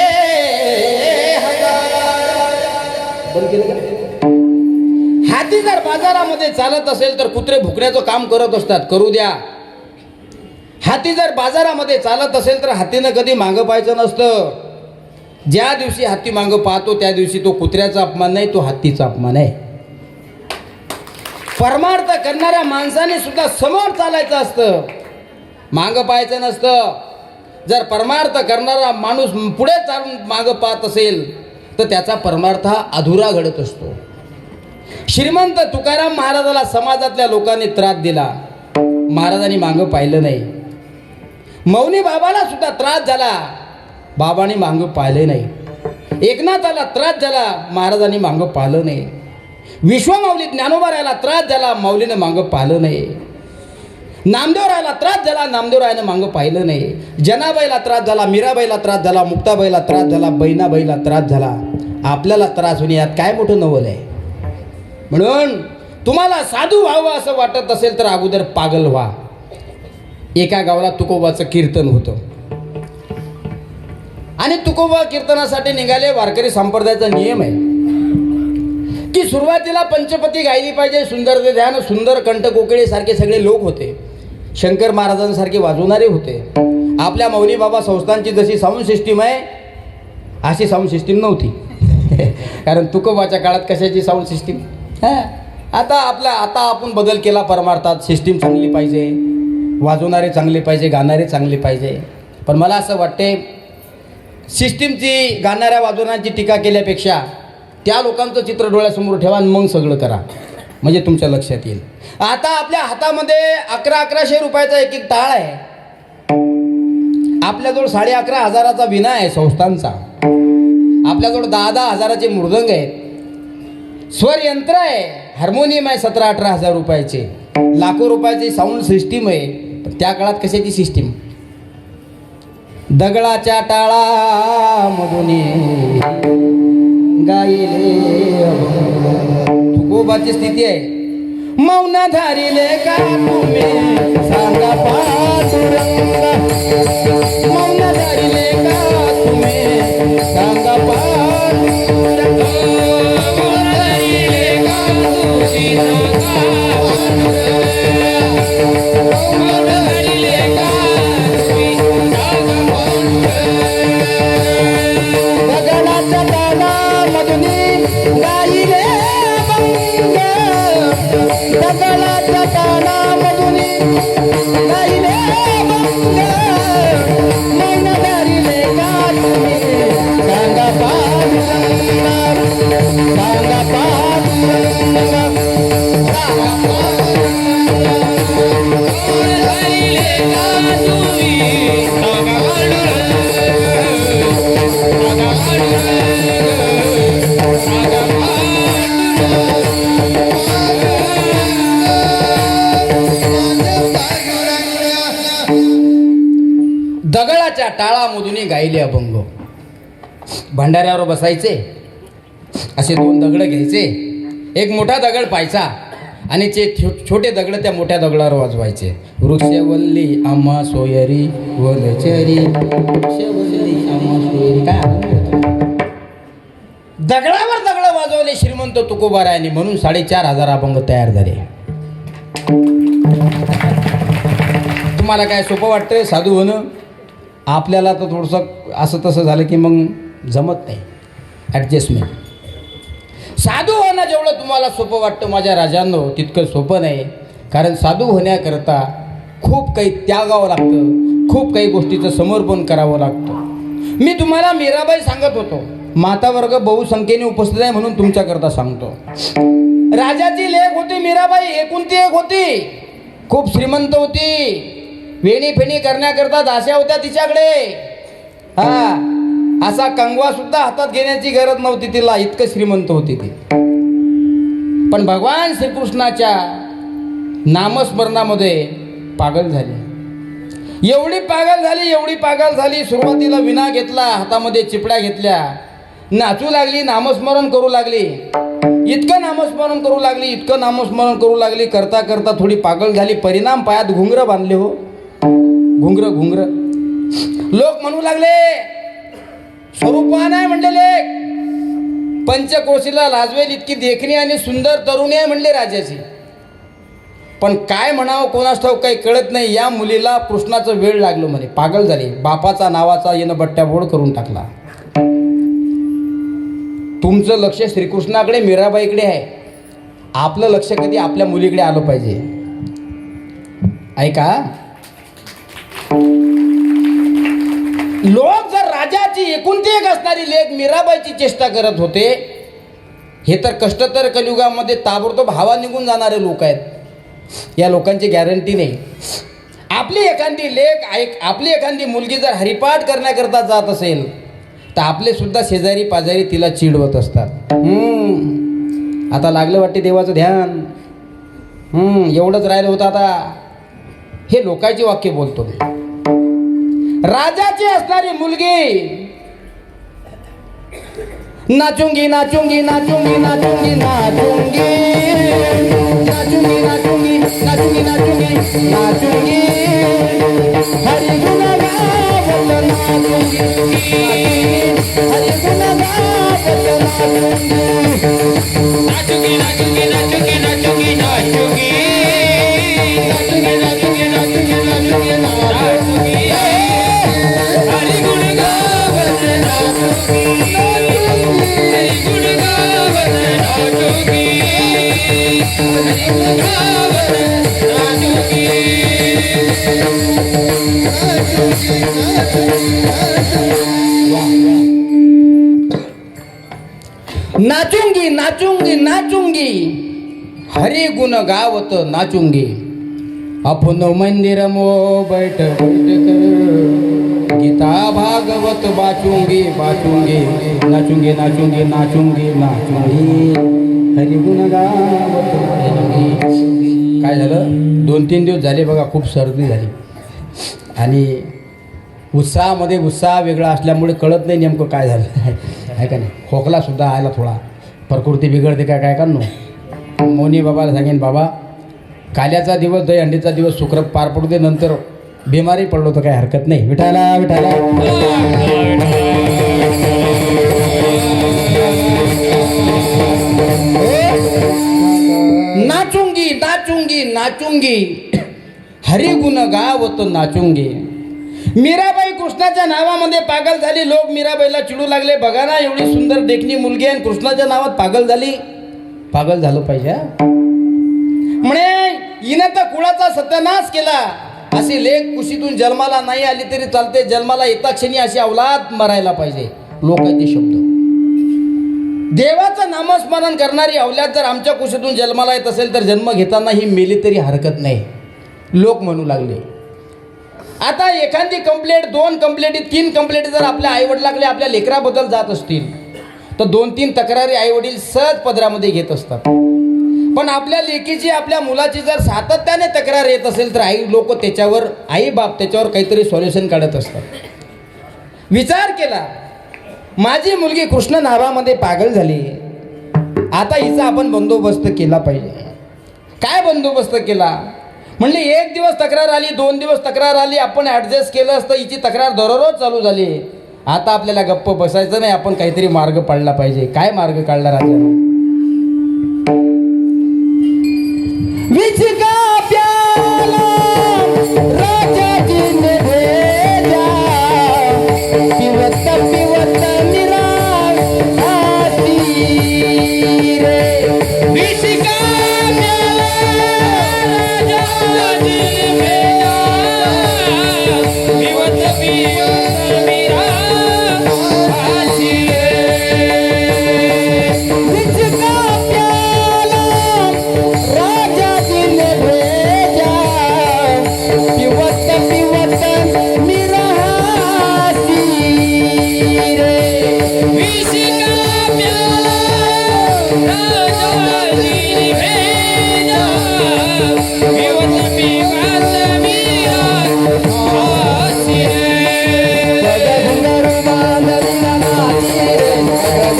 हाती जर बाजारामध्ये चालत असेल तर कुत्रे भुकण्याचं काम करत असतात. करू द्या. हाती जर बाजारामध्ये चालत असेल तर हातीनं कधी मागं पाहायचं नसतं. ज्या दिवशी हाती मागं पाहतो त्या दिवशी तो कुत्र्याचा अपमान नाही, तो हत्तीचा अपमान आहे. परमार्थ करणाऱ्या माणसाने सुद्धा समोर चालायचं असतं, मागं पाहायचं नसतं. जर परमार्थ करणारा माणूस पुढे चालून मागं पाहत असेल तर त्याचा परमार्थ हा अधुरा घडत असतो. श्रीमंत तुकाराम महाराजाला समाजातल्या लोकांनी त्रास दिला, महाराजांनी मागं पाहिलं नाही. मौनी बाबाला सुद्धा त्रास झाला, बाबांनी मागं पाहिलं नाही. एकनाथाला त्रास झाला, महाराजांनी मागं पाहिलं नाही. विश्वमाऊली ज्ञानोबारायाला त्रास झाला, माऊलीनं मागं पाहिलं नाही. नामदेवरायाला त्रास झाला, नामदेवरायानं मागं पाहिलं नाही. जनाबाईला त्रास झाला, मीराबाईला त्रास झाला, मुक्ताबाईला त्रास झाला, बहिणाबाईला त्रास झाला. आपल्याला त्रास होणे यात काय मोठं नवल आहे. म्हणून तुम्हाला साधू व्हावं असं वाटत असेल तर अगोदर पागल व्हा. एका गावाला तुकोबाचं कीर्तन होतं आणि तुकोबा कीर्तनासाठी निघाले. वारकरी संप्रदायाचा नियम आहे की सुरुवातीला पंचपती गायली पाहिजे. सुंदर ते ध्यान, सुंदर कंठ कोकिळे सारखे सगळे लोक होते. शंकर महाराजांसारखे वाजवणारे होते. आपल्या मौनी बाबा संस्थांची जशी साऊंड सिस्टीम आहे अशी साऊंड सिस्टीम नव्हती. कारण तुकोबाच्या काळात कशाची साऊंड सिस्टीम. आता आपण बदल केला परमार्थात. सिस्टीम चांगली पाहिजे, वाजवणारे चांगले पाहिजे, गाणारे चांगले पाहिजे. पण मला असं वाटते सिस्टीमची, गाणाऱ्या वाजवणाऱ्यांची टीका केल्यापेक्षा त्या लोकांचं चित्र डोळ्यासमोर ठेवा आणि मग सगळं करा, म्हणजे तुमच्या लक्षात येईल. आता आपल्या हातामध्ये 1100 रुपयाचा एक एक टाळ आहे. आपल्याजवळ 11,500 विना आहे संस्थांचा. आपल्याजवळ 10,000 हजाराचे मृदंग आहेत. स्वर यंत्र आहे, हार्मोनियम आहे 17,000-18 हजार रुपयाचे. लाखो रुपयाची साऊंड सिस्टीम आहे. पण त्या काळात कशाची सिस्टीम. दगडाच्या टाळामधून गायले तुकोबाची स्थिती आहे. मौन धरिले का तुम्ही सांगा पांडुरंग मौन धरिले का तुम्ही सांगा पांडुरंग मौन धरिले का तुम्ही सांगा पांडुरंग मौन धरिले का तुम्ही सांगा पांडुरंग गगनाच्या तालामधुनी गाईले अभंग दगडाच्या तालामधुनी गाईले अभंग मौन धरिले का तुम्ही सांगा पांडुरंग सांगा पांडुरंग सांगा पांडुरंग मौन धरिले का तुम्ही सांगा पांडुरंग सांगा पांडुरंग सांगा दगडाच्या टाळामधून गायले अभंग. भंडाऱ्यावर बसायचे, असे 2 दगड घ्यायचे, एक मोठा दगड पाहायचा आणि ते छोटे दगड त्या मोठ्या दगडावर वाजवायचे. वृक्षवल्ली आम्हा सोयरी वलचरी वृक्षवल्ली आम्हा सोयरी. काय आनंद होतो. दगडावर दगड वाजवले श्रीमंत तुकोबारायांनी, म्हणून 4,500 अभंग तयार झाले. तुम्हाला काय सोपं वाटतंय साधू होणं? आपल्याला तर थोडंसं असं तसं झालं की मग जमत नाही, ॲडजस्टमेंट. साधू होणं जेवढं तुम्हाला सोपं वाटतं माझ्या राजांनो, तितकं सोपं नाही. कारण साधू होण्याकरता खूप काही त्यागावं लागतं, खूप काही गोष्टीचं समर्पण करावं लागतं. मी तुम्हाला मीराबाई सांगत होतो, माता वर्ग बहुसंख्येने उपस्थित आहे म्हणून तुमच्याकरता सांगतो. राजाची लेक होती मीराबाई, एकुलती एक होती, खूप श्रीमंत होती. वेणी फेणी करण्याकरता दास्या होत्या तिच्याकडे. असा कंगवा सुद्धा हातात घेण्याची गरज नव्हती तिला, इतकं श्रीमंत होती ती. पण भगवान श्रीकृष्णाच्या नामस्मरणामध्ये पागल झाली. एवढी पागल झाली, सुरुवातीला विना घेतला, हातामध्ये चिपड्या घेतल्या, नाचू लागली, नामस्मरण करू लागली. इतकं नामस्मरण करू लागली, करता करता थोडी पागल झाली. परिणाम पायात घुंगर बांधले. हो, घुंगर. लोक म्हणू लागले, स्वरूपवान आहे म्हणलेले, पंचकोशीला लाजवेल इतकी देखणी आणि सुंदर तरुणी आहे म्हणले राजाची. पण काय म्हणावं कोणास ठाऊक काही कळत नाही. या मुलीला कृष्णाचं वेळ लागलो म्हणे, पागल झाली. बापाचा नावाचा येणं बट्ट्याबोळ करून टाकला. तुमचं लक्ष श्रीकृष्णाकडे, मीराबाईकडे आहे. आपलं लक्ष कधी आपल्या मुलीकडे आलं पाहिजे. ऐका, लोक जर राजाची एकुलती एक असणारी लेक मीराबाईची चेष्टा करत होते, हे तर कष्टतर कलियुगामध्ये ताबडतोब हवा निघून जाणारे लोक आहेत. या लोकांची गॅरंटी नाही. आपली एखादी लेक, आपली एखादी मुलगी जर हरिपाठ करण्याकरता जात असेल तर आपले सुद्धा शेजारी पाजारी तिला चिडवत असतात. आता लागलं वाटते देवाचं ध्यान, एवढंच राहिलं होतं आता. हे लोकांची वाक्य बोलतो. राजाची असणारी मुलगी नाचूंगी नाचूंगी नाचूंगी नाचूंगी नाचूंगी नाचूंगी नाचूंगी नाचूंगी नाचूंगी नाचूंगी हरि गुण गावत नाचूंगी हरि गुण गावत नाचूंगी नाचूंगी नाचूंगी नाचूंगी नाचूंगी नाचूंगी नाचूंगी नाचूंगी नाचूंगी नाचूंगी हरि गुण गावत नाचूंगी हरि गुण गावत नाचूंगी हरि गुण गावत नाचूंगी नाचूंगी नाचूंगी नाचूंगी हरि गुण गावत नाचूंगी. अपन मंदिर मो बैठ बैठ कर गीता भागवत बाचूंगी बाचूंगी नाचूंगी नाचूंगी नाचूंगी नाचूंगी हरि गुण गावत नाचूंगी. काय झालं, 2-3 दिवस झाले बघा, खूप सर्दी झाली आणि उत्साहामध्ये उत्साह वेगळा असल्यामुळे कळत नाही नेमकं काय झालं आहे का नाही. खोकला सुद्धा आला थोडा, प्रकृती बिघडते काय काय का नो. मौनी बाबाला सांगेन, बाबा काल्याचा दिवस दही अंडीचा दिवस शुक्र पार पडू दे, नंतर बिमारी पडलो तर काही हरकत नाही. विठाला विठाला. नाचूंगी नाचूंगी नाचूंगी हरी गुण गावत नाचूंगी. मीराबाई कृष्णाच्या नावामध्ये पागल झाली. लोक मीराबाईला चिडू लागले, बघा ना एवढी सुंदर देखणी मुलगी आणि कृष्णाच्या नावात पागल झाली. पागल झालं पाहिजे म्हणे, हिनं तर कुळाचा सत्यानाश केला. अशी लेख कुशीतून जन्माला नाही आली तरी चालते, जन्माला येता क्षणी अशी अवलाद मरायला पाहिजे. लोकांचे शब्द. देवाचं नामस्मरण करणारी अवलाद जर आमच्या कुशीतून जन्माला येत असेल तर जन्म घेताना ही मेली तरी हरकत नाही, लोक म्हणू लागले. आता एखादी कंप्लेंट, 2 कंप्लेंटी, 3 कंप्लेंट जर आपल्या आईवडिलाकडे आपल्या लेकराबद्दल जात असतील तर 2-3 तक्रारी आईवडील सहज पदरामध्ये घेत असतात. पण आपल्या लेकीची, आपल्या मुलाची जर सातत्याने तक्रार येत असेल तर आई लोक त्याच्यावर, आई बाप त्याच्यावर काहीतरी सॉल्युशन काढत असतात. विचार केला, माझी मुलगी कृष्ण नावामध्ये पागल झाली, आता हिचा आपण बंदोबस्त केला पाहिजे. काय बंदोबस्त केला? म्हणले 1 दिवस तक्रार आली, 2 दिवस तक्रार आली, आपण ॲडजस्ट केलं असतं. हिची तक्रार दररोज चालू झाली. आता आपल्याला गप्प बसायचं नाही, आपण काहीतरी मार्ग पाळला पाहिजे. काय मार्ग काढला राजा? विचका प्याला राजाजीने भेजा, पिवत पिवत निराश हाती रे. विचका प्याला राजाजीने भेजा, पिवत पिवत निराश हाती रे. विचका प्याला राजाजीने भेजा, पिवत पिवत निराशी रे. विचका प्याला राजाजीने भेजा, पिवत पिवत निराशी रे. गगनगरु बांधविरा नाची रे,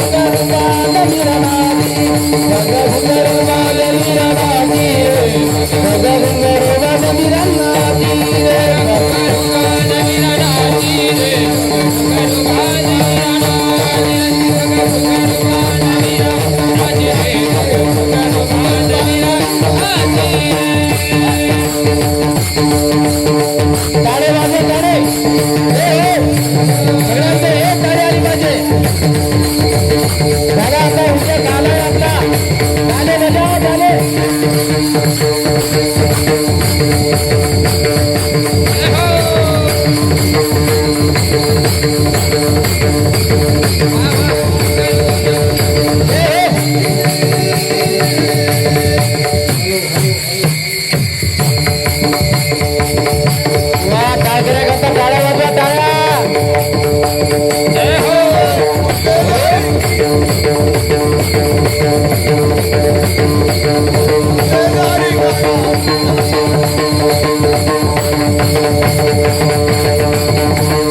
गगनगरु बांधविरा नाची, गगनगरु बांधविरा नाची रे, गगनगरु बांधविरा नाची रे, गगनगरु बांधविरा नाची रे, गगनगरु बांधविरा नाची रे, गगनगरु बांधविरा नाची रे, गगनगरु बांधविरा नाची रे. ताळे वाजव, ताळे. सगळ्यांचे हे ताळे आली पाहिजे. दादा आता उद्या गाला आहे आपला. गाले बजाव, गाले. वा, टाळकऱ्या करता टाळ्या वाजवा, टाळ्या.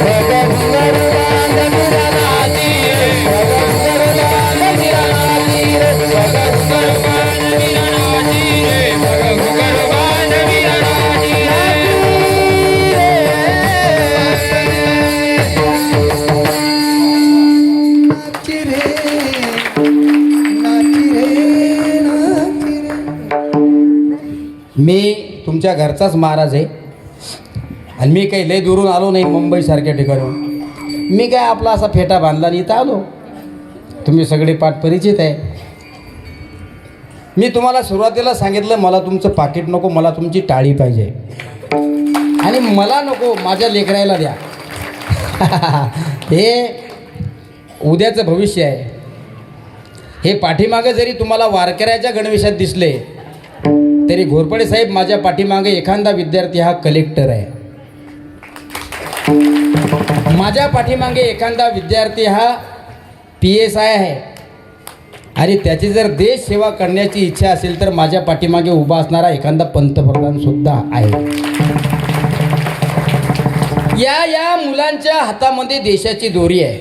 गगनगरु बांधविरा नाची रे, गगनगरु बांधविरा नाची रे, गगनगरु बांधविरा नाची रे, गगनगरु बांधविरा नाची रे. नाची रे, नाची रे, नाची रे. मी तुमच्या घरचाच महाराज आहे आणि मी काही लय दुरून आलो नाही मुंबईसारख्या ठिकाणून. मी काय आपला असा फेटा बांधला आणि इथं आलो. तुम्ही सगळे पाठ परिचित आहे. मी तुम्हाला सुरुवातीला सांगितलं, मला तुमचं पाकिट नको, मला तुमची टाळी पाहिजे आणि मला नको, माझ्या लेकरायला द्या. हे उद्याचं भविष्य आहे. हे पाठीमागे जरी तुम्हाला वारकऱ्याच्या गणवेशात दिसले तरी घोरपडे साहेब, माझ्या पाठीमागे एखादा विद्यार्थी हा कलेक्टर आहे. माझ्या पाठीमागे एखादा विद्यार्थी हा PSI आहे आणि त्याची जर देश सेवा करण्याची इच्छा असेल तर माझ्या पाठीमागे उभा असणारा एखादा पंतप्रधान सुद्धा आहे. या मुलांच्या हातामध्ये देशाची दोरी आहे.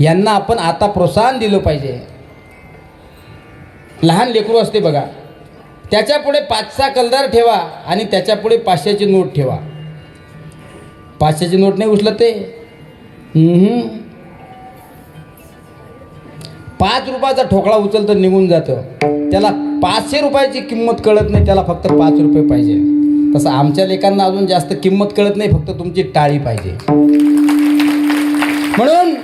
यांना आपण आता प्रोत्साहन दिलं पाहिजे. लहान लेकरू असते बघा, त्याच्यापुढे 5चा कलदार ठेवा आणि त्याच्यापुढे 500ची नोट ठेवा. 500ची नोट नाही उचलत ते. 5 रुपयाचा ठोकळा उचलतं निघून जातं. त्याला 500 रुपयाची किंमत कळत नाही, त्याला फक्त 5 रुपये पाहिजे. तसं आमच्या लेकांना अजून जास्त किंमत कळत नाही, फक्त तुमची टाळी पाहिजे. म्हणून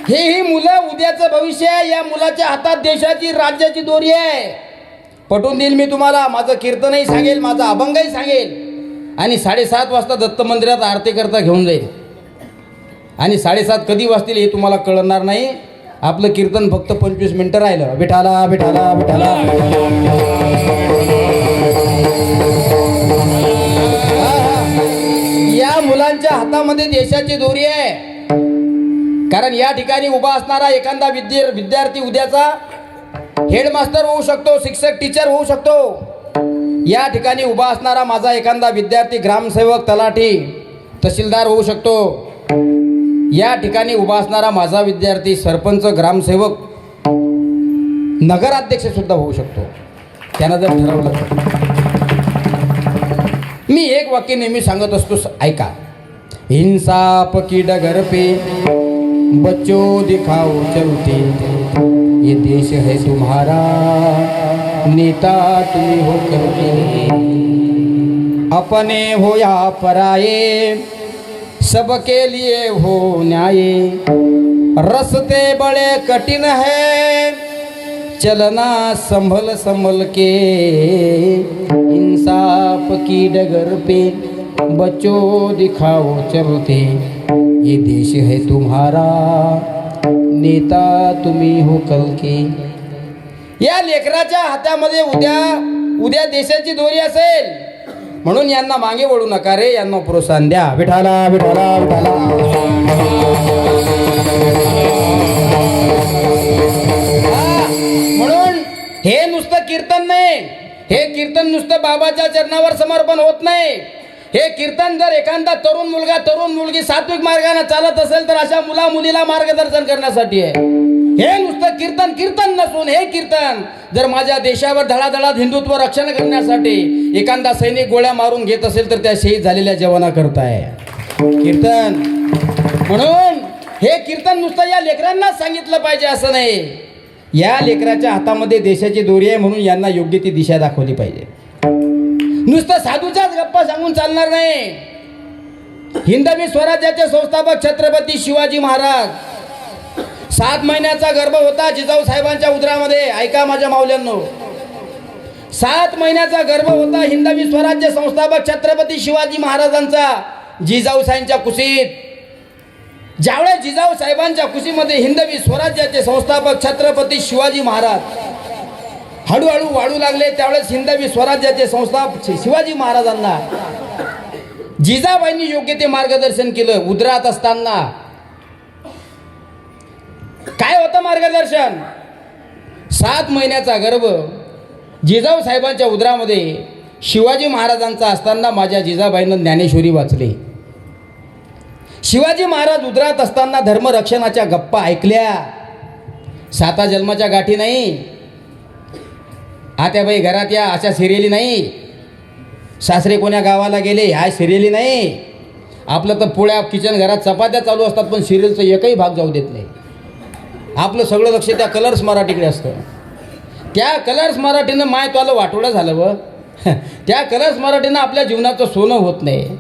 ही मुलं उद्याचं भविष्य आहे. या मुलाच्या हातात देशाची राज्याची दोरी आहे. पटवून देईल मी तुम्हाला. माझं कीर्तनही सांगेल, माझा अभंगही सांगेल आणि 7:30 वाजता दत्त मंदिरात आरती करता घेऊन जाईल. आणि 7:30 कधी वाजतील हे तुम्हाला कळणार नाही. आपलं कीर्तन फक्त 25 मिनिटं राहिलं. विठाला विठाला विठाला. या मुलांच्या हातामध्ये देशाची दोरी आहे. कारण या ठिकाणी उभा असणारा एखादा विद्यार्थी उद्याचा हेडमास्टर होऊ शकतो, शिक्षक टीचर होऊ शकतो. या ठिकाणी उभा असणारा माझा एखादा विद्यार्थी ग्रामसेवक, तलाठी, तहसीलदार होऊ शकतो. या ठिकाणी उभा असणारा माझा विद्यार्थी सरपंच, ग्रामसेवक, नगराध्यक्ष सुद्धा होऊ शकतो, त्यानं जर ठरवलं. मी एक वाक्य नेहमी सांगत असतो, ऐका. इंसाफ की डगर पे बच्चों दिखाओ चलते, ये देश है तुम्हारा, नेता तुम्ही हो करके. अपने हो या पराये, सबके लिए हो न्याय. रस्ते बड़े कठिन है, चलना संभल संभल के. इंसाफ की डगर पे बच्चों दिखाओ चलते, ये देश है तुम्हारा, नेता तुम्ही हो कल के. या लेकराच्या हातामध्ये उद्या देशाची दोरी असेल. म्हणून यांना मागे वळू नका रे, यांना प्रोत्साहन द्या. विठाला विठाला विठाला. म्हणून हे नुसतं कीर्तन नाही, हे कीर्तन नुसतं बाबाच्या चरणावर समर्पण होत नाही. हे कीर्तन जर एखादा तरुण मुलगा, तरुण मुलगी सात्विक मार्गाने चालत असेल तर अशा मुला मुलीला मार्गदर्शन करण्यासाठी आहे. हे नुसतं कीर्तन नसून हे कीर्तन जर माझ्या देशावर धडाधडात हिंदुत्व रक्षण करण्यासाठी एखादा सैनिक गोळ्या मारून घेत असेल तर त्या शहीद झालेल्या जवाना करताय कीर्तन. म्हणून हे कीर्तन नुसतं या लेकरांनाच सांगितलं पाहिजे असं नाही. या लेकराच्या हातामध्ये देशाची दोरी आहे, म्हणून यांना योग्य ती दिशा दाखवली पाहिजे. नुसतं साधूच्याच गप्पा सांगून चालणार नाही. हिंदवी स्वराज्याचे संस्थापक छत्रपती शिवाजी महाराज 7 महिन्याचा गर्भ होता जिजाऊ साहेबांच्या उदरामध्ये. ऐका माझ्या माऊल्यांनो, 7 महिन्याचा गर्भ होता हिंदवी स्वराज्य संस्थापक छत्रपती शिवाजी महाराजांचा जिजाऊ साहेबांच्या कुशीत. ज्यावेळेस जिजाऊ साहेबांच्या कुशीमध्ये हिंदवी स्वराज्याचे संस्थापक छत्रपती शिवाजी महाराज हळूहळू वाढू लागले, त्यावेळेस हिंदवी स्वराज्याचे संस्थापक शिवाजी महाराजांना जिजाबाईंनी योग्य ते मार्गदर्शन केलं. उदरात असताना काय होतं मार्गदर्शन? 7 महिन्याचा गर्भ जिजाऊ साहेबांच्या उदरामध्ये शिवाजी महाराजांचा असताना माझ्या जिजाबाईंनं ज्ञानेश्वरी वाचली. शिवाजी महाराज उदरात असताना धर्मरक्षणाच्या गप्पा ऐकल्या. 7 जन्माच्या गाठी नाही, आत्याबाई घरात या अशा सिरियली नाही, सासरे कोण्या गावाला गेले ह्या सिरियली नाही. आपलं तर पोळ्या किचन घरात चपात्या चालू असतात, पण सिरियलचा एकही भाग जाऊ देत नाही. आपलं सगळं लक्ष त्या कलर्स मराठीकडे असतं. त्या कलर्स मराठीनं माय तुला वाटोळं झालं व त्या कलर्स मराठीनं आपल्या जीवनाचं सोनं होत नाही.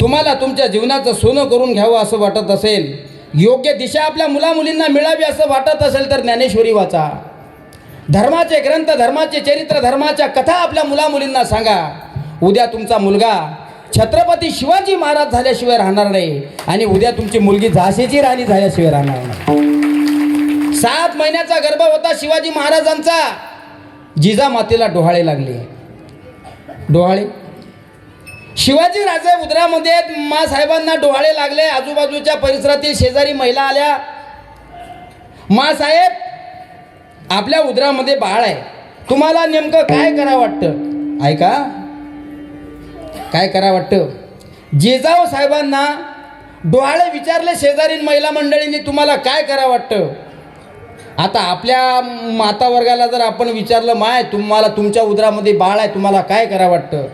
तुम्हाला तुमच्या जीवनाचं सोनं करून घ्यावं असं वाटत असेल, योग्य दिशा आपल्या मुलामुलींना मिळावी असं वाटत असेल तर ज्ञानेश्वरी वाचा. धर्माचे ग्रंथ, धर्माचे चरित्र, धर्माच्या कथा आपल्या मुलामुलींना सांगा. उद्या तुमचा मुलगा छत्रपती शिवाजी महाराज झाल्याशिवाय राहणार नाही आणि उद्या तुमची मुलगी झाशीची राणी झाल्याशिवाय राहणार नाही. 7 महिन्याचा गर्भ होता शिवाजी महाराजांचा. जिजामातेला डोहाळे लागले. डोहाळे शिवाजी राजे उदरामध्ये मासाहेबांना डोहाळे लागले. आजूबाजूच्या परिसरातील शेजारी महिला आल्या. मासाहेब, आपल्या उदरामध्ये बाळ आहे, तुम्हाला नेमकं काय करा वाटतं? ऐका, काय करा वाटतं? जिजाऊ साहेबांना डोहाळे विचारले शेजारील महिला मंडळींनी, तुम्हाला काय करा वाटतं? आता आपल्या माता वर्गाला जर आपण विचारलं, माय तुम्हाला तुमच्या उदरामध्ये बाळ आहे, तुम्हाला काय करा वाटतं,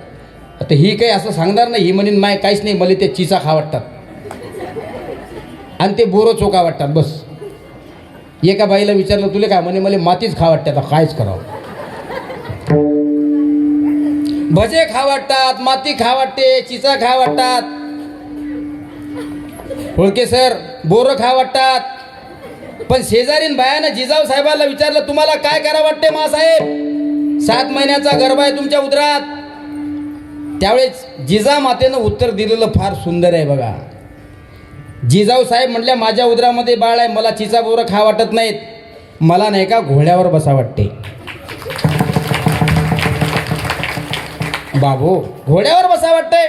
तर ही काही असं सांगणार नाही. ही म्हणेन माय काहीच नाही, मला ते चिचा खा वाटतात आणि ते बोरं चोका वाटतात बस. एका बाईला विचारलं तुला काय, म्हणे मला मातीच खा वाटते. आता कायच करावं, भजे खा वाटतात, माती खा वाटते, चिचा खा वाटतात, होळके सर बोरं खा वाटतात. पण शेजारीन बायानं जिजाऊ साहेबाला विचारलं तुम्हाला काय करा वाटते मासाहेब, 7 महिन्याचा गर्भ आहे तुमच्या उदरात. त्यावेळेस जिजामातेनं उत्तर दिलेलं फार सुंदर आहे बघा. जिजाऊ साहेब म्हटल्या माझ्या उदरामध्ये बाळ आहे, मला चिचा बोरं खा वाटत नाहीत, मला नाही का घोड्यावर बसा वाटते. बाबू घोड्यावर बसा वाटते,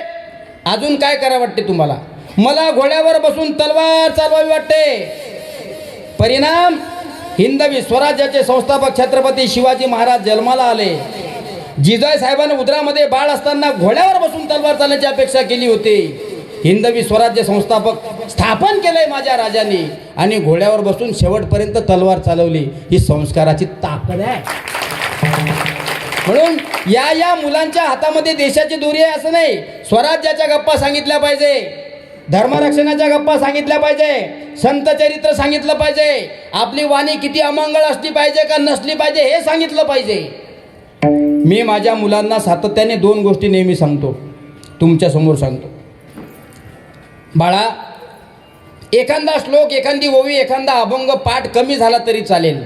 अजून काय करा वाटते तुम्हाला, मला घोड्यावर बसून तलवार चालवावी वाटते. परिणाम हिंदवी स्वराज्याचे संस्थापक छत्रपती शिवाजी महाराज जन्माला आले. जिजाऊ साहेबांनी उदरामध्ये बाळ असताना घोड्यावर बसून तलवार चालण्याची अपेक्षा केली होती. हिंदवी स्वराज्य संस्थापक स्थापन केलंय माझ्या राजांनी आणि घोड्यावर बसून शेवटपर्यंत तलवार चालवली. ही संस्काराची ताकद आहे. म्हणून या मुलांच्या हातामध्ये देशाची दोरी आहे असं नाही. स्वराज्याच्या गप्पा सांगितल्या पाहिजे, धर्मरक्षणाच्या गप्पा सांगितल्या पाहिजे, संत चरित्र सांगितलं पाहिजे, आपली वाणी किती अमंगळ असली पाहिजे का नसली पाहिजे हे सांगितलं पाहिजे. मी माझ्या मुलांना सातत्याने 2 गोष्टी नेहमी सांगतो, तुमच्या समोर सांगतो. बाळा, एखादा श्लोक, एखादी ओवी, एखादा अभंग पाठ कमी झाला तरी चालेल,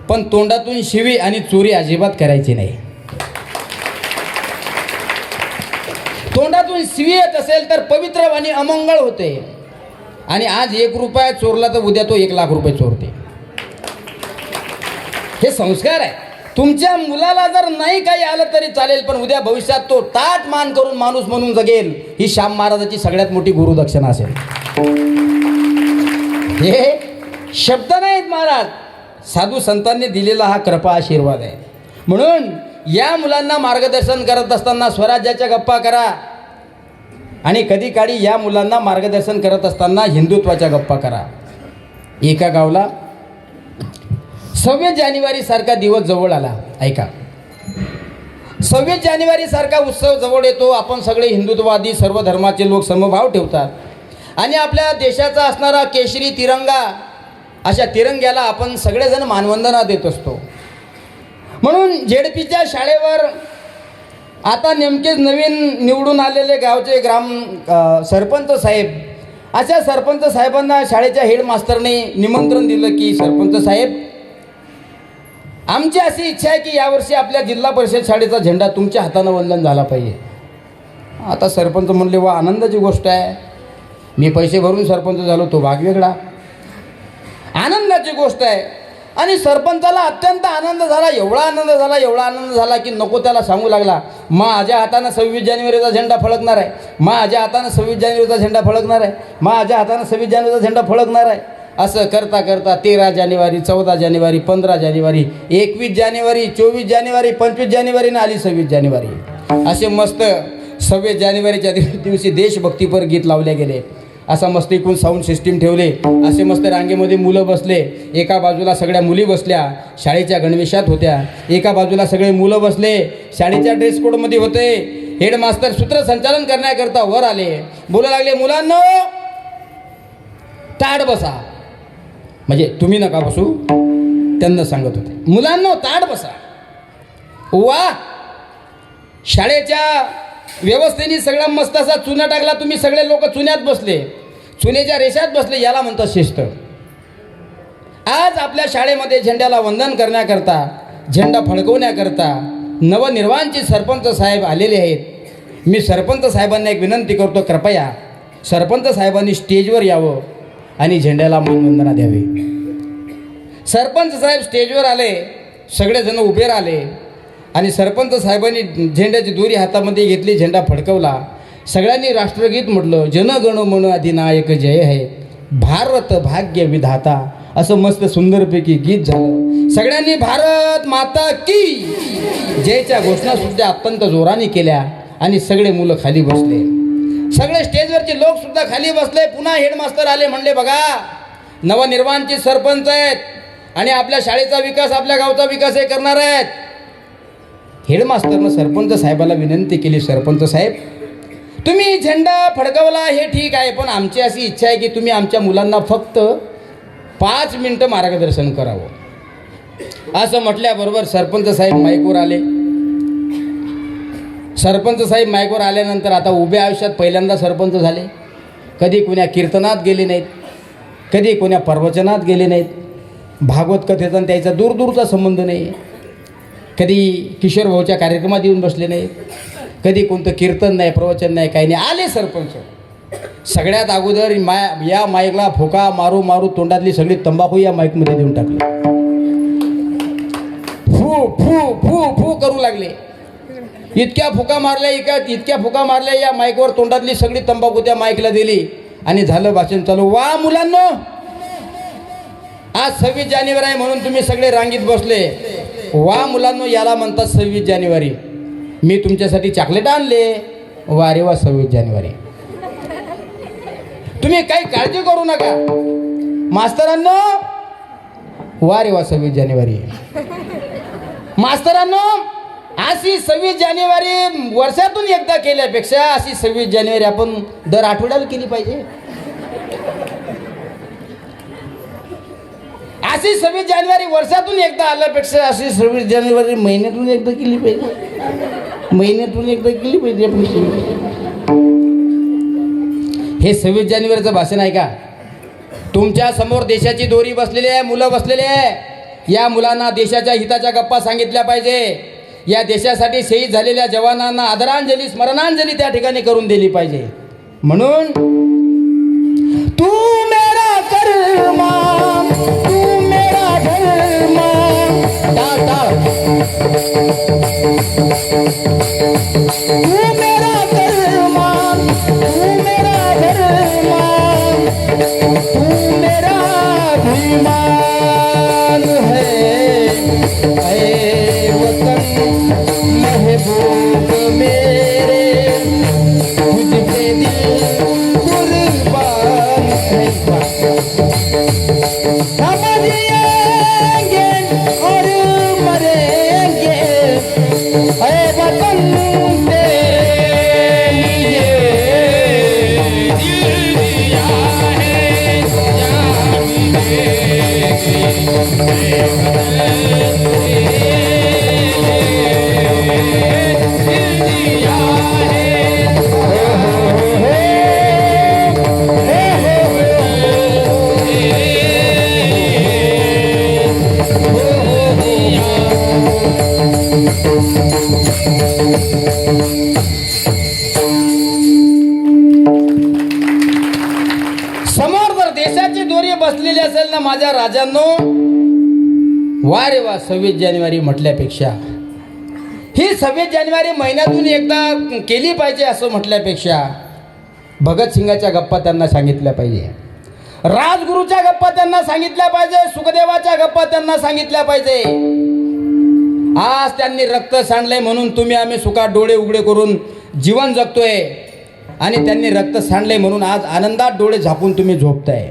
पण तोंडातून शिवी आणि चोरी अजिबात करायची नाही. तोंडातून शिवी येत असेल तर पवित्र वाणी अमंगळ होते. आणि आज 1 रुपया चोरला तर उद्या तो 1 लाख रुपये चोरते. हे संस्कार आहे. तुमच्या मुलाला जर नाही काही आलं तरी चालेल, पण उद्या भविष्यात तो ताट मान करून माणूस म्हणून जगेल. ही श्याम महाराजाची सगळ्यात मोठी गुरुदक्षिणा असेल. हे शब्द नाहीत महाराज, साधू संतांनी दिलेला हा कृपा आशीर्वाद आहे. म्हणून या मुलांना मार्गदर्शन करत असताना स्वराज्याच्या गप्पा करा आणि कधी काळी या मुलांना मार्गदर्शन करत असताना हिंदुत्वाच्या गप्पा करा. एका गावला 26 जानेवारी सारखा दिवस जवळ आला. ऐका, 26 जानेवारी सारखा उत्सव जवळ येतो. आपण सगळे हिंदुत्ववादी, सर्व धर्माचे लोक समभाव ठेवतात आणि आपल्या देशाचा असणारा केशरी तिरंगा, अशा तिरंग्याला आपण सगळेजण मानवंदना देत असतो. म्हणून जेडपीच्या शाळेवर आता नेमकेच नवीन निवडून आलेले गावचे सरपंच साहेब, अशा सरपंच साहेबांना शाळेच्या हेडमास्टरने निमंत्रण दिलं की सरपंच साहेब, आमची अशी इच्छा आहे की यावर्षी आपल्या जिल्हा परिषद शाळेचा झेंडा तुमच्या हातानं वंदन झाला पाहिजे. आता सरपंच म्हणले वा, आनंदाची गोष्ट आहे, मी पैसे भरून सरपंच झालो, तो भाग वेगळा. आनंदाची गोष्ट आहे. आणि सरपंचाला अत्यंत आनंद झाला, एवढा आनंद झाला की नको त्याला सांगू लागला, माझ्या हातानं 26 जानेवारीचा झेंडा फळकणार आहे, माझ्या हातानं 26 जानेवारीचा झेंडा फळकणार आहे, माझ्या हातानं 26 जानेवारीचा झेंडा फळकणार आहे. असं करता करता 13 जानेवारी, 14 जानेवारी, 15 जानेवारी, 21 जानेवारी, 24 जानेवारी, 25 जानेवारीनं आली 26 जानेवारी. असे मस्त 26 जानेवारीच्या दिवशी देशभक्तीपर गीत लावले गेले. असा मस्त एकूण साऊंड सिस्टीम ठेवले. असे मस्त रांगेमध्ये मुलं बसले. एका बाजूला सगळ्या मुली बसल्या, शाळेच्या गणवेशात होत्या. एका बाजूला सगळे मुलं बसले, शाळेच्या ड्रेस कोडमध्ये होते. हेडमास्तर सूत्रसंचालन करण्याकरता वर आले, बोलू लागले, मुलांनो ताड बसा. म्हणजे तुम्ही नका बसू, त्यांना सांगत होते, मुलांनो ताड बसा. वा, शाळेच्या व्यवस्थेने सगळा मस्त असा चुना टाकला. तुम्ही सगळे लोक चुन्यात बसले, चुन्याच्या रेषात बसले, याला म्हणतात शिस्त. आज आपल्या शाळेमध्ये झेंड्याला वंदन करण्याकरता, झेंडा फडकवण्याकरता नवनिर्वाणचे सरपंच साहेब आलेले आहेत. मी सरपंच साहेबांना एक विनंती करतो, कृपया सरपंच साहेबांनी स्टेजवर यावं आणि झेंड्याला मानवंदना द्यावी. सरपंच साहेब स्टेजवर आले, सगळेजण उभे राहिले आणि सरपंच साहेबांनी झेंड्याची दोरी हातामध्ये घेतली, झेंडा फडकवला. सगळ्यांनी राष्ट्रगीत म्हटलं, जनगण मन अधिनायक जय है, भारत भाग्य विधाता. असं मस्त सुंदरपैकी गीत झालं. सगळ्यांनी भारत माता की जयच्या घोषणा सुद्धा अत्यंत जोराने केल्या आणि सगळे मुलं खाली बसले. सगळे स्टेजवरचे लोक सुद्धा खाली बसले. पुन्हा हेडमास्तर आले, म्हणले, बघा नवनिर्वाणचे सरपंच आहेत, आणि आपल्या शाळेचा विकास, आपल्या गावचा विकास हे करणार आहेत. हेडमास्टरनं सरपंच साहेबाला विनंती केली, सरपंच साहेब तुम्ही झेंडा फडकवला हे ठीक आहे, पण आमची अशी इच्छा आहे की तुम्ही आमच्या मुलांना फक्त 5 मिनिटं मार्गदर्शन करावं. असं म्हटल्याबरोबर सरपंच साहेब माईकवर आले. सरपंच साहेब माईकवर आल्यानंतर आता उभ्या आयुष्यात पहिल्यांदा सरपंच झाले. कधी कोण्या कीर्तनात गेले नाहीत, कधी कोण्या प्रवचनात गेले नाहीत. भागवत कथेचा त्याचा दूरदूरचा संबंध नाही. कधी किशोर भाऊच्या कार्यक्रमात येऊन बसले नाहीत, कधी कोणतं कीर्तन नाही, प्रवचन नाही, काही नाही. आले सरपंच. सगळ्यात अगोदर या माईकला फुका मारू मारू तोंडातली सगळी तंबाखू या माईकमध्ये देऊन टाकली. फू फू फू फू करू लागले. इतक्या फुका मारल्या, इतक्या फुका मारल्या या माईकवर, तोंडातली सगळी तंबाखू त्या माईकला दिली आणि झालं भाषण चालू. वा मुलांनो, आज 26 जानेवारी आहे म्हणून तुम्ही सगळे रांगीत बसले. वा मुलांनो, याला म्हणतात 26 जानेवारी. मी तुमच्यासाठी चॉकलेट आणले. वा रे वा, 26 जानेवारी. तुम्ही काही काळजी करू नका मास्तरांनो. वा रे वा, 26 जानेवारी. मास्तरांनो, अशी 26 जानेवारी वर्षातून एकदा केल्यापेक्षा अशी 26 जानेवारी आपण दर आठवड्याला केली पाहिजे. अशी 26 जानेवारी वर्षातून एकदा आल्यापेक्षा अशी 26 जानेवारी महिन्यातून एकदा केली पाहिजे. महिन्यातून एकदा केली पाहिजे आपण. हे 26 जानेवारीचं भाषण आहे का? तुमच्या समोर देशाची दोरी बसलेली आहे, मुलं बसलेली आहे. या मुलांना देशाच्या हिताच्या गप्पा सांगितल्या पाहिजे. या देशासाठी शहीद झालेल्या जवानांना आदरांजली, स्मरणांजली त्या ठिकाणी करून दिली पाहिजे. म्हणून तू मेरा कर्मा, तू मेरा धर्मा, टाळ टाळ. तू मेरा कर्मा, तू मेरा धर्मा, तू मेरा अभिमान है वतन महबूब मेरे, तुझ पे दिल कुर्बान है. हम जिएंगे और मरेंगे ऐ वतन तेरे लिए. दिया है जान समोर जर देशाची दोरी बसलेली असेल ना माझ्या राजांनो, वा रे वा, 26 जानेवारी म्हटल्यापेक्षा, ही 26 जानेवारी महिन्यातून एकदा केली पाहिजे असं म्हटल्यापेक्षा भगतसिंगाच्या गप्पा त्यांना सांगितल्या पाहिजे, राजगुरूच्या गप्पा त्यांना सांगितल्या पाहिजे, सुखदेवाच्या गप्पा त्यांना सांगितल्या पाहिजे. आज त्यांनी रक्त सांडलंय म्हणून तुम्ही आम्ही सुखात डोळे उघडे करून जीवन जगतोय, आणि त्यांनी रक्त सांडले म्हणून आज आनंदात डोळे झाकून तुम्ही झोपताय.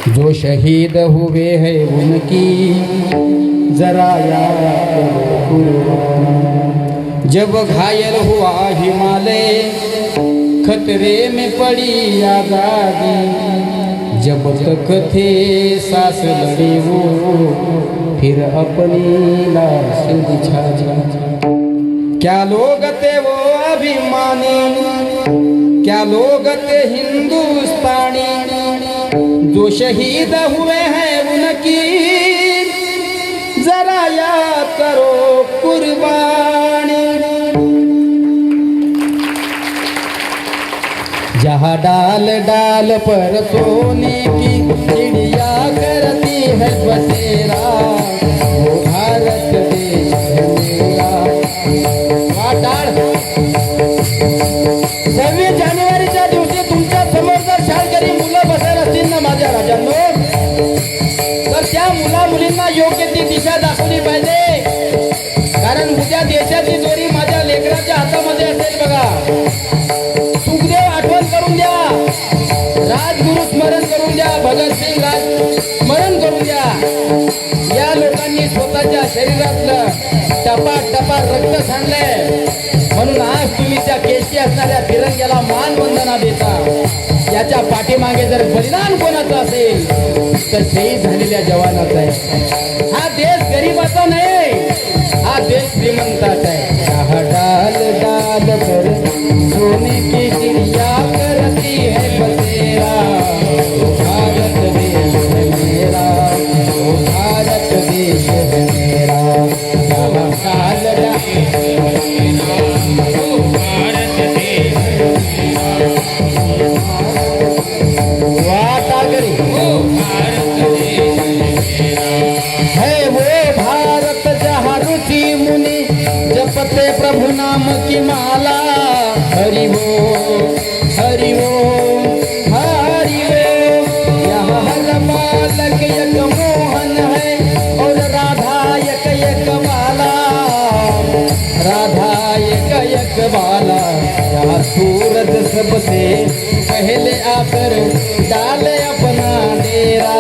जो शहीद हुए है उनकी जरा याद करो, जब घायल हुआ हिमालय खतरे में पड़ी आजादी, जब तक थे सांस लड़ी वो फिर अपनी लाश बिछा दी. क्या लोग थे वो अभिमानी, क्या लोग थे हिंदुस्तानी, जो शहीद हुए हैं उनकी जरा याद करो कुर्बानी. जहाँ डाल डाल पर सोने की चिड़िया करती है बसेरा, वो भारत देश है मेरा. 26 जानेवारीच्या दिवशी तुमच्या समोर जर शाळकरी मुलं बसत असतील ना माझ्या राजांनो, तर त्या मुला मुलींना योग्य ती दिशा दाखवली पाहिजे. कारण उद्या देशाची दोरी माझ्या लेकराच्या हातामध्ये असेल. बघा, सुखदेव आठवण करून द्या, राजगुरू स्मरण करून द्या, भगतसिंग टपा टपा रक्त सांडलंय. म्हणून आज तुम्ही त्या केशी असणाऱ्या तिरंग्याला मान वंदना देता. याच्या पाठीमागे जर बलिदान कोणाचं असेल तर शहीद झालेल्या जवानाचा आहे. हा देश गरीबाचा नाही, हा देश श्रीमंताचा आहे. डाल डाल पर सोने की चिड़िया करती है बसेरा. ओ भारत देश है मेरा, ओ भारत देश है मेरा. डाल है वो भारत जहाँ ऋषि मुनि जपते प्रभु नाम की माला. हरि वो हरि वो हरि वो. यहाँ हर बालक एक मोहन है और राधा एक एक बाला. राधा एक बाला. यहाँ सूरज सबसे पहले आकर डाले अपना डेरा.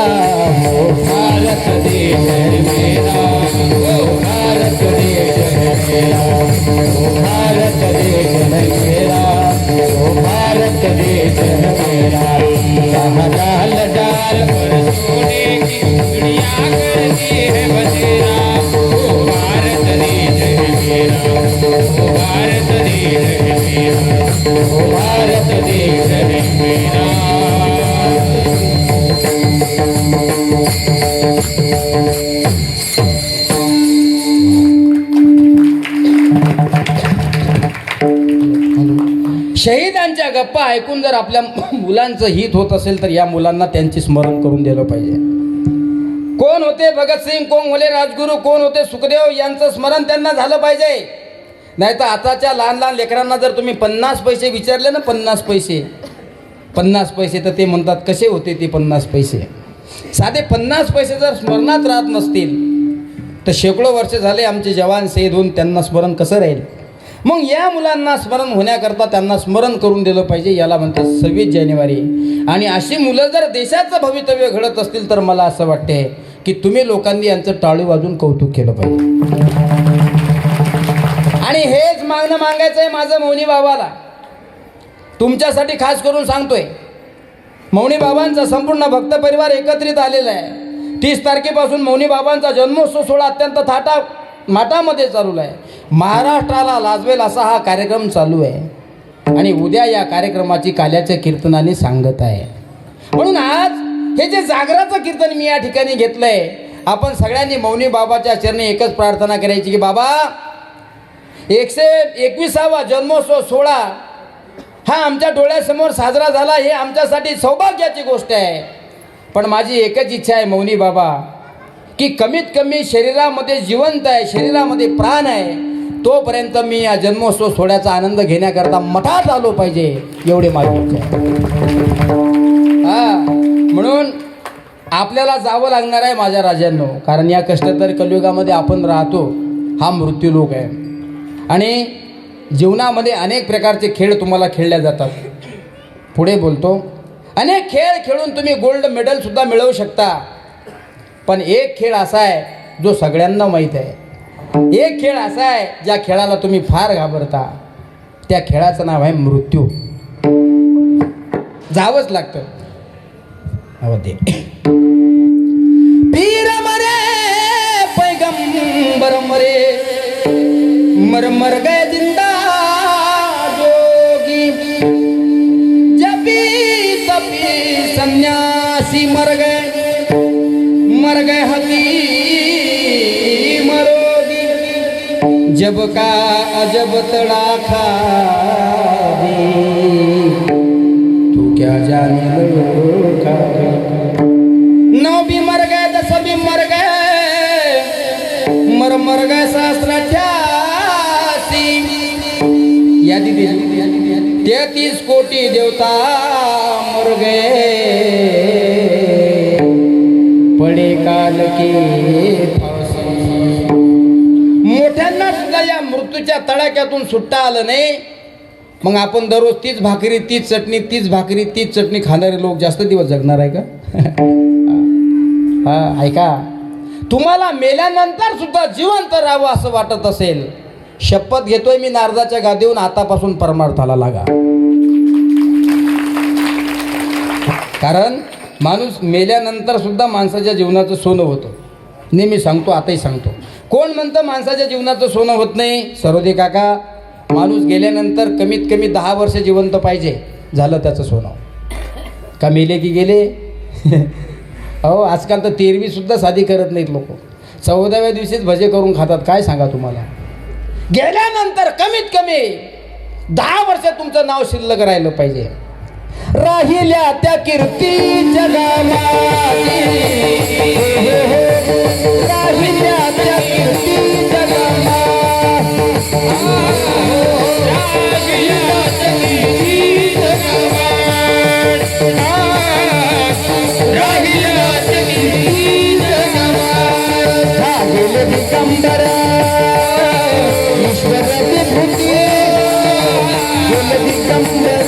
ओ भारत देश है मेरा, ओ भारत देश है मेरा, ओ भारत देश है मेरा, ओ भारत देश है मेरा. जहाँ डाल डाल पर सोने की चिड़िया करती है बसेरा. ओ भारत देश है मेरा, ओ भारत देश है मेरा, ओ भारत देश है मेरा. शहीदांच्या गप्पा ऐकून जर आपल्या मुलांचं हित होत असेल तर या मुलांना त्यांचे स्मरण करून दिलं पाहिजे. कोण होते भगतसिंग, कोण होते राजगुरू, कोण होते सुखदेव, यांचं स्मरण त्यांना झालं पाहिजे. नाही तर आताच्या लहान लहान लेकरांना जर तुम्ही 50 पैसे विचारले ना, 50 पैसे तर ते म्हणतात कसे होते ते 50 पैसे. साधे 50 पैसे जर स्मरणात राहत नसतील तर शेकडो वर्ष झाले आमचे जवान शहीद होऊन त्यांना स्मरण कसं राहील. मग या मुलांना स्मरण होण्याकरता त्यांना स्मरण करून दिलं पाहिजे. याला म्हणतात 26 जानेवारी. आणि अशी मुलं जर देशाचं भवितव्य घडत असतील तर मला असं वाटते की तुम्ही लोकांनी यांचं टाळी वाजून कौतुक केलं पाहिजे. आणि हेच मागणं मागायचं आहे माझं मौनी बाबाला. तुमच्यासाठी खास करून सांगतोय. मौनी बाबांचा संपूर्ण भक्त परिवार एकत्रित आलेला आहे. 30 तारखेपासून मौनी बाबांचा जन्मोत्सव सोहळा अत्यंत माटामध्ये चालू आहे. महाराष्ट्राला लाजवेल असा हा कार्यक्रम चालू आहे. आणि उद्या या कार्यक्रमाची काल्याच्या कीर्तनाने सांगत आहे. म्हणून आज हे जे जागराचं कीर्तन मी या ठिकाणी घेतलंय, आपण सगळ्यांनी मौनी बाबाच्या चरणी एकच प्रार्थना करायची की बाबा 121वा जन्मोत्सव सोहळा हा आमच्या डोळ्यासमोर साजरा झाला, हे आमच्यासाठी सौभाग्याची गोष्ट आहे. पण माझी एकच इच्छा आहे मौनी बाबा की कमीत कमी शरीरामध्ये जिवंत आहे, शरीरामध्ये प्राण आहे, तोपर्यंत मी या जन्मोत्सव सोहळ्याचा आनंद घेण्याकरता मठात आलो पाहिजे, एवढे माझी इच्छा आहे. म्हणून आपल्याला जावं लागणार आहे माझ्या राजांनो. कारण या कष्टतर कलियुगामध्ये आपण राहतो, हा मृत्यू लोक आहे. आणि जीवनामध्ये अनेक प्रकारचे खेळ तुम्हाला खेळले जातात. पुढे बोलतो, अनेक खेळ खेळून तुम्ही गोल्ड मेडलसुद्धा मिळवू शकता. पण एक खेळ असा आहे जो सगळ्यांना माहीत आहे. एक खेळ असा आहे ज्या खेळाला तुम्ही फार घाबरता. त्या खेळाचं नाव आहे मृत्यू. जावंच लागतं. पीर मरे पैगंबर मरे, मर मर गए जिंदा जोगी, जबी तबी सन्यासी मर गए हकीम रोगी, जब का अजब तड़ाखा दी, तू क्या जाने लोका. 9 भी मर गए, 10 भी मर गए, मर गए सहस्राध्यासी. यादी 33 कोटी देवता मर गए, पडे काल की फाशी. मोठ्यांना सुद्धा या मृत्यूच्या तडाख्यातून सुट्टा आलं नाही. मग आपण दररोज तीच भाकरी, तीच चटणी, तीच भाकरी, तीच चटणी खाणारे लोक जास्त दिवस जगणार आहे का? हा, ऐका, तुम्हाला मेल्यानंतर सुद्धा जिवंत राहावं असं वाटत असेल, शपथ घेतोय मी नारदाच्या गादीहून, आतापासून परमार्थाला लागा. कारण माणूस मेल्यानंतर सुद्धा माणसाच्या जीवनाचं सोनं होतं. नेहमी सांगतो, आताही सांगतो. कोण म्हणतं माणसाच्या जीवनाचं सोनं होत नाही? सरोदे काका, माणूस गेल्यानंतर कमीत कमी 10 वर्ष जिवंत पाहिजे, झालं त्याचं सोनं. का मेले की गेले? अहो, आजकाल तर 13वी सुद्धा साधी करत नाहीत लोक, 14व्या दिवशीच भजे करून खातात. काय सांगा तुम्हाला? गेल्यानंतर कमीत कमी 10 वर्ष तुमचं नाव शिल्लक राहिलं पाहिजे. राहिल्या त्या कीर्ती जगामाती, राहिल्या त्या कीर्ती जगामाती, राहिल्या त्या कीर्ती जगामाती, राहिल्या त्या कीर्ती जगामाती. राहिले दिगंबर ईश्वर विभूती, गेले दिगंबर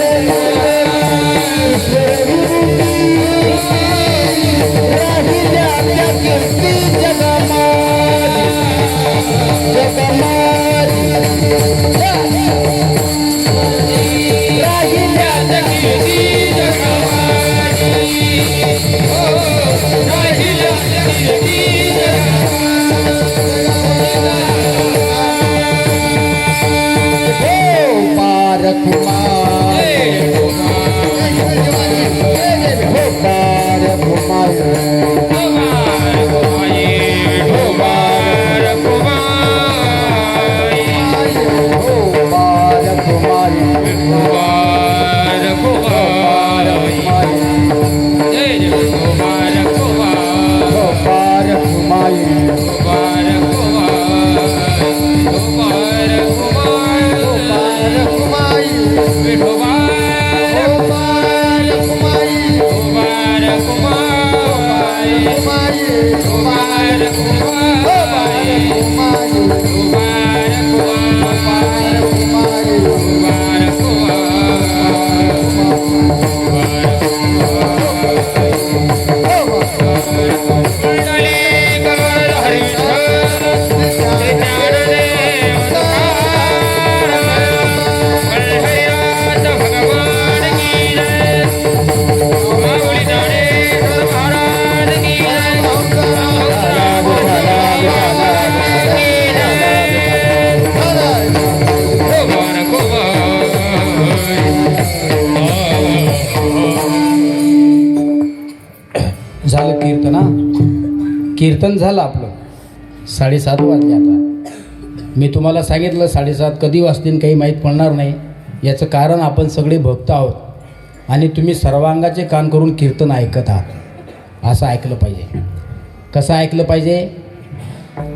कीर्तन झालं आपलं. 7:30 वाजले. आता मी तुम्हाला सांगितलं 7:30 कधी वाजतील काही माहीत पडणार नाही. याचं कारण आपण सगळे भक्त आहोत आणि तुम्ही सर्वांगाचे कान करून कीर्तन ऐकत आहात. असं ऐकलं पाहिजे. कसं ऐकलं पाहिजे?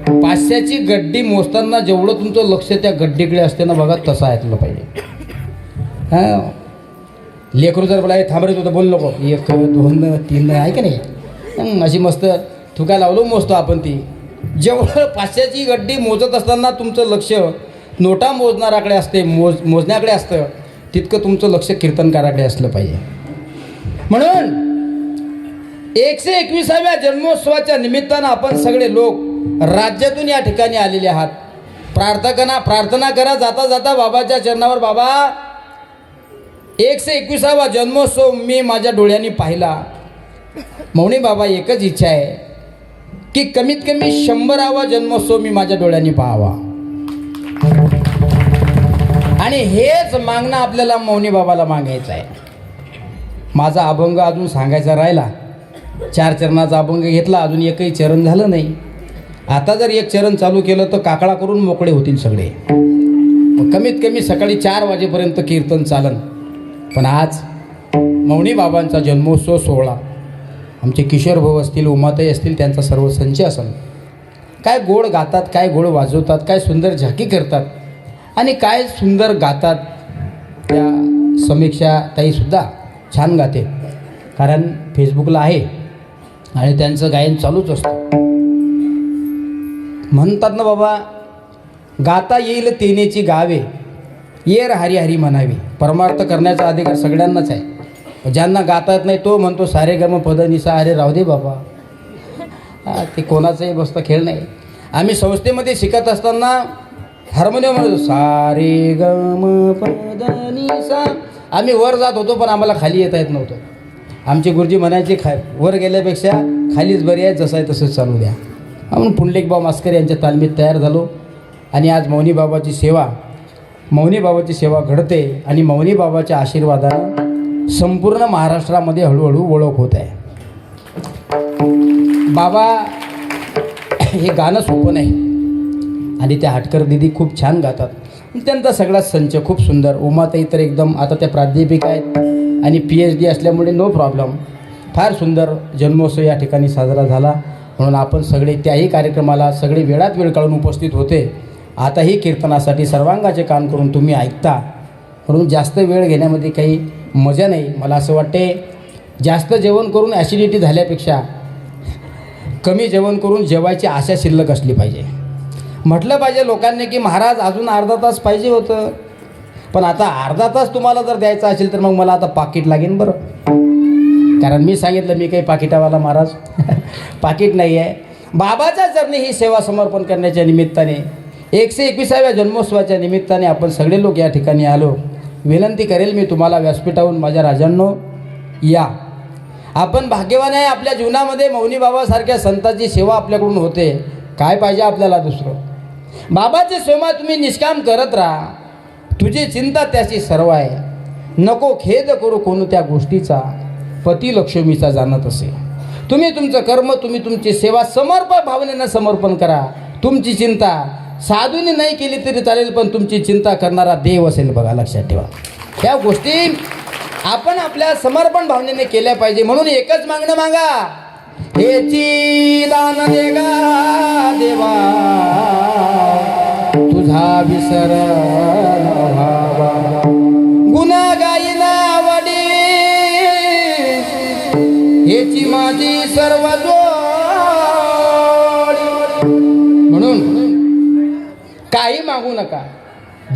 500ची गड्डी मोजताना जेवढं तुमचं लक्ष त्या गड्डीकडे असते ना बघा, तसं ऐकलं पाहिजे. हां, लेकरू जर बोला थांब रे, तुझं बोल नको, 1 2 3 आहे का नाही, अशी मस्त तू काय लावलं मोजतो आपण. ती जेवढं 500ची गड्डी मोजत असताना तुमचं लक्ष नोटा मोजणाऱ्याकडे असते, मोजण्याकडे असतं, तितकं तुमचं लक्ष कीर्तनकाराकडे असलं पाहिजे. म्हणून 121व्या जन्मोत्सवाच्या निमित्तानं आपण सगळे लोक राज्यातून या ठिकाणी आलेले आहात. प्रार्थना करा जाता जाता बाबाच्या चरणावर. बाबा, 121वा जन्मोत्सव मी माझ्या डोळ्यांनी पाहिला. मौनी बाबा, एकच इच्छा आहे की कमीत कमी 100वा जन्मोत्सव मी माझ्या डोळ्यांनी पाहावा. आणि हेच मागणं आपल्याला मौनी बाबाला मागायचं आहे. माझा अभंग अजून सांगायचा राहिला. 4 चरणाचा अभंग घेतला, अजून एकही चरण झालं नाही. आता जर एक चरण चालू केलं तर काकळा करून मोकळे होतील सगळे. कमीत कमी सकाळी 4 वाजेपर्यंत कीर्तन चालन. पण आज मौनी बाबांचा जन्मोत्सव सोहळा, आमचे किशोर भाऊ असतील, उमाताई असतील, त्यांचा सर्व संच असेल. काय गोड गातात, काय गोड वाजवतात, काय सुंदर झाकी करतात आणि काय सुंदर गातात. त्या समीक्षा ताईसुद्धा छान गाते, कारण फेसबुकला आहे आणि त्यांचं गायन चालूच असतं. म्हणतात ना बाबा, गाता येईल तेनेची गावे, येर हरी हरी म्हणावी. परमार्थ करण्याचा अधिकार सगळ्यांनाच आहे. ज्यांना गाता येत नाही तो म्हणतो सारे गम पद निसा. अरे राहू दे बाबा, ते कोणाचाही बसता खेळ नाही. आम्ही संस्थेमध्ये शिकत असताना हार्मोनियम म्हणतो सा रे ग म प द नि सा. आम्ही वर जात होतो पण आम्हाला खाली येता येत नव्हतं. आमचे गुरुजी म्हणायचे वर गेल्यापेक्षा खालीच बरी आहे, जसं आहे तसंच चालू द्या. म्हणून पुंडलिकबाव मास्कर यांच्या तालमीत तयार झालो आणि आज मौनी बाबाची सेवा घडते आणि मौनी बाबाच्या आशीर्वादानं संपूर्ण महाराष्ट्रामध्ये हळूहळू ओळख होत आहे. बाबा हे गाणं सोपं नाही आणि त्या हाटकर दिदी खूप छान गातात. त्यांचा सगळा संच खूप सुंदर. उमाताई तर एकदम आता त्या प्राध्यापिका आहेत आणि PhD असल्यामुळे नो प्रॉब्लेम. फार सुंदर जन्मोत्सव या ठिकाणी साजरा झाला. म्हणून आपण सगळे त्याही कार्यक्रमाला सगळे वेळात वेळ काढून उपस्थित होते. आताही कीर्तनासाठी सर्वांगाचे कान करून तुम्ही ऐकता, म्हणून जास्त वेळ घेण्यामध्ये काही मजा नाही. मला असं वाटते जास्त जेवण करून ॲसिडिटी झाल्यापेक्षा कमी जेवण करून जेवायची आशा शिल्लक असली पाहिजे. म्हटलं पाहिजे लोकांनी की महाराज अजून अर्धा तास पाहिजे होतं, पण आता अर्धा तास तुम्हाला जर द्यायचा असेल तर मग मला आता पाकिट लागेल बरं. कारण मी सांगितलं मी काही पाकिटावाला महाराज पाकिट नाही आहे. बाबाच्या चरणी ही सेवा समर्पण करण्याच्या निमित्ताने 121व्या जन्मोत्सवाच्या निमित्ताने आपण सगळे लोक या ठिकाणी आलो. विनंती करेल मी तुम्हाला व्यासपीठावरून माझ्या राजांनो या. आपण भाग्यवान आहे, आपल्या जीवनामध्ये मौनी बाबासारख्या संतांची सेवा आपल्याकडून होते. काय पाहिजे आपल्याला दुसरं. बाबाची सेवा तुम्ही निष्काम करत राहा. तुझी चिंता त्याची सर्व आहे. नको खेद करू कोणत्या गोष्टीचा, पती लक्ष्मीचा जाणत असे. तुम्ही तुमचं कर्म, तुम्ही तुमची सेवा समर्पण भावनेनं समर्पण करा. तुमची चिंता साधूने नाही केली तरी चालेल, पण तुमची चिंता करणारा देव असेल बघा, लक्षात ठेवा. ह्या गोष्टी आपण आपल्या समर्पण भावनेने केल्या पाहिजे. म्हणून एकच मागणं मागा, हेची दान दे गा देवा, तुझा विसर व्हावा. गुन्हा गायीना वडी, हेची माझी सर्व जोड. म्हणून काही मागू नका.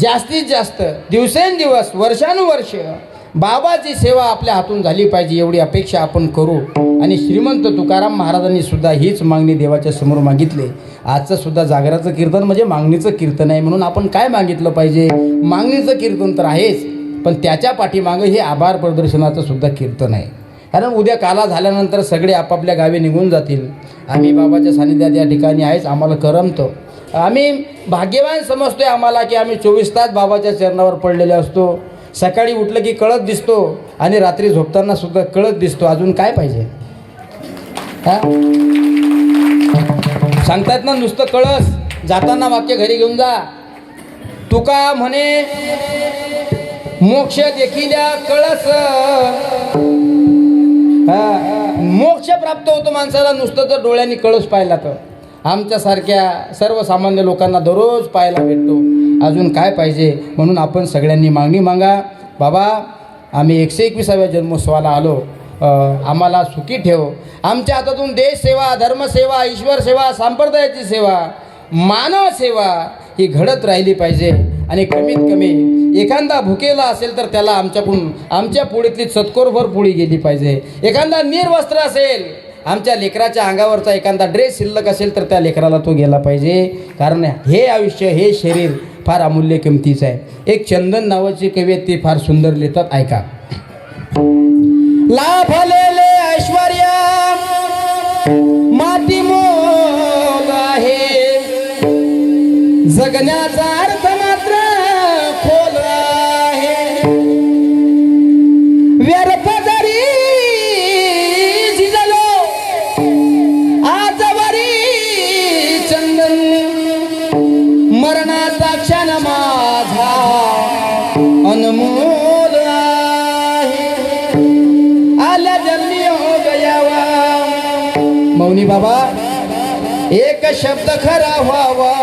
जास्तीत जास्त दिवसेंदिवस वर्षानुवर्ष बाबाची सेवा आपल्या हातून झाली पाहिजे एवढी अपेक्षा आपण करू. आणि श्रीमंत तुकाराम महाराजांनी सुद्धा हीच मागणी देवाच्या समोर मागितली. आजचं सुद्धा जागराचं कीर्तन म्हणजे मागणीचं कीर्तन आहे. म्हणून आपण काय मागितलं पाहिजे. मागणीचं कीर्तन तर आहेच, पण त्याच्या पाठीमागं हे आभार प्रदर्शनाचं सुद्धा कीर्तन आहे. कारण उद्या काला झाल्यानंतर सगळे आपापल्या गावी निघून जातील. आम्ही बाबाच्या सानिध्यात या ठिकाणी आहेच, आम्हाला करमतं. आम्ही भाग्यवान समजतोय आम्हाला की आम्ही 24 तास बाबाच्या चरणावर पडलेले असतो. सकाळी उठलं की कळत दिसतो आणि रात्री झोपताना सुद्धा कळत दिसतो. अजून काय पाहिजे. सांगतात ना नुसतं कळस. जाताना वाक्य घरी घेऊन जा. तुका म्हणे मोक्ष देखील कळस. मोक्ष प्राप्त होतो माणसाला नुसतं तर डोळ्यांनी कळस पाहिला तर. आमच्यासारख्या सर्वसामान्य लोकांना दररोज पाहायला भेटतो. अजून काय पाहिजे. म्हणून आपण सगळ्यांनी मागणी मागा. बाबा आम्ही 121व्या जन्मोत्सवाला आलो, आम्हाला सुखी ठेव. आमच्या हातातून देश सेवा, धर्मसेवा, ईश्वर सेवा, संप्रदायाची सेवा, मानव सेवा ही घडत राहिली पाहिजे. आणि कमीत कमी एखादा भुकेला असेल तर त्याला आमच्या पोळीतली चतकोरभर पोळी गेली पाहिजे. एखादा निर्वस्त्र असेल, आमच्या लेकराच्या अंगावरचा एखादा ड्रेस शिल्लक असेल तर त्या लेकराला तो गेला पाहिजे. कारण हे आयुष्य, हे शरीर फार अमूल्य किमतीचं आहे. एक चंदन नावाची कवी आहेत, ती फार सुंदर लिहितात, ऐका. लाभलेले ऐश्वर्य माती मोल आहे, जगण्याचा अर्थ मात्र खोल आहे. व्यर्थ जरी झिजलो आजवरी चंदन, मरणाचा क्षण माझा अनमोल आहे. आल्या जन्मी हो गयावा. मौनी बाबा एक शब्द खरा व्हावा,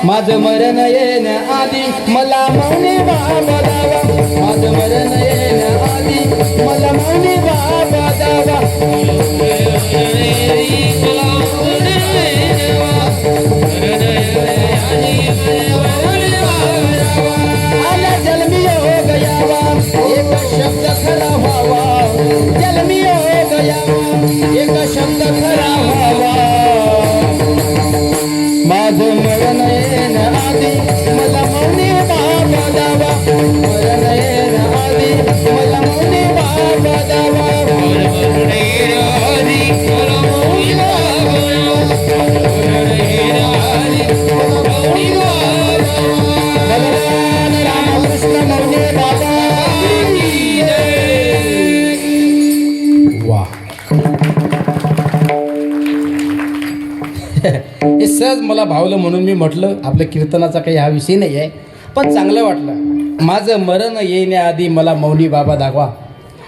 माझं मरण येण आधी मला मौनी बाबा दावा. माझं मरण येण आधी मला मौनी बाबा दावा. आला जन्मी हो गयावा, एक शब्द खरा व्हावा. जन्मी हो गयावा, एक शब्द खरा व्हावा. कीर्तनच मला भावलं म्हणून मी म्हटलं. आपल्या कीर्तनाचा काही हा विषय नाही आहे, पण चांगलं वाटलं. माझं मरण येण्याआधी मला मौनी बाबा दाखवा.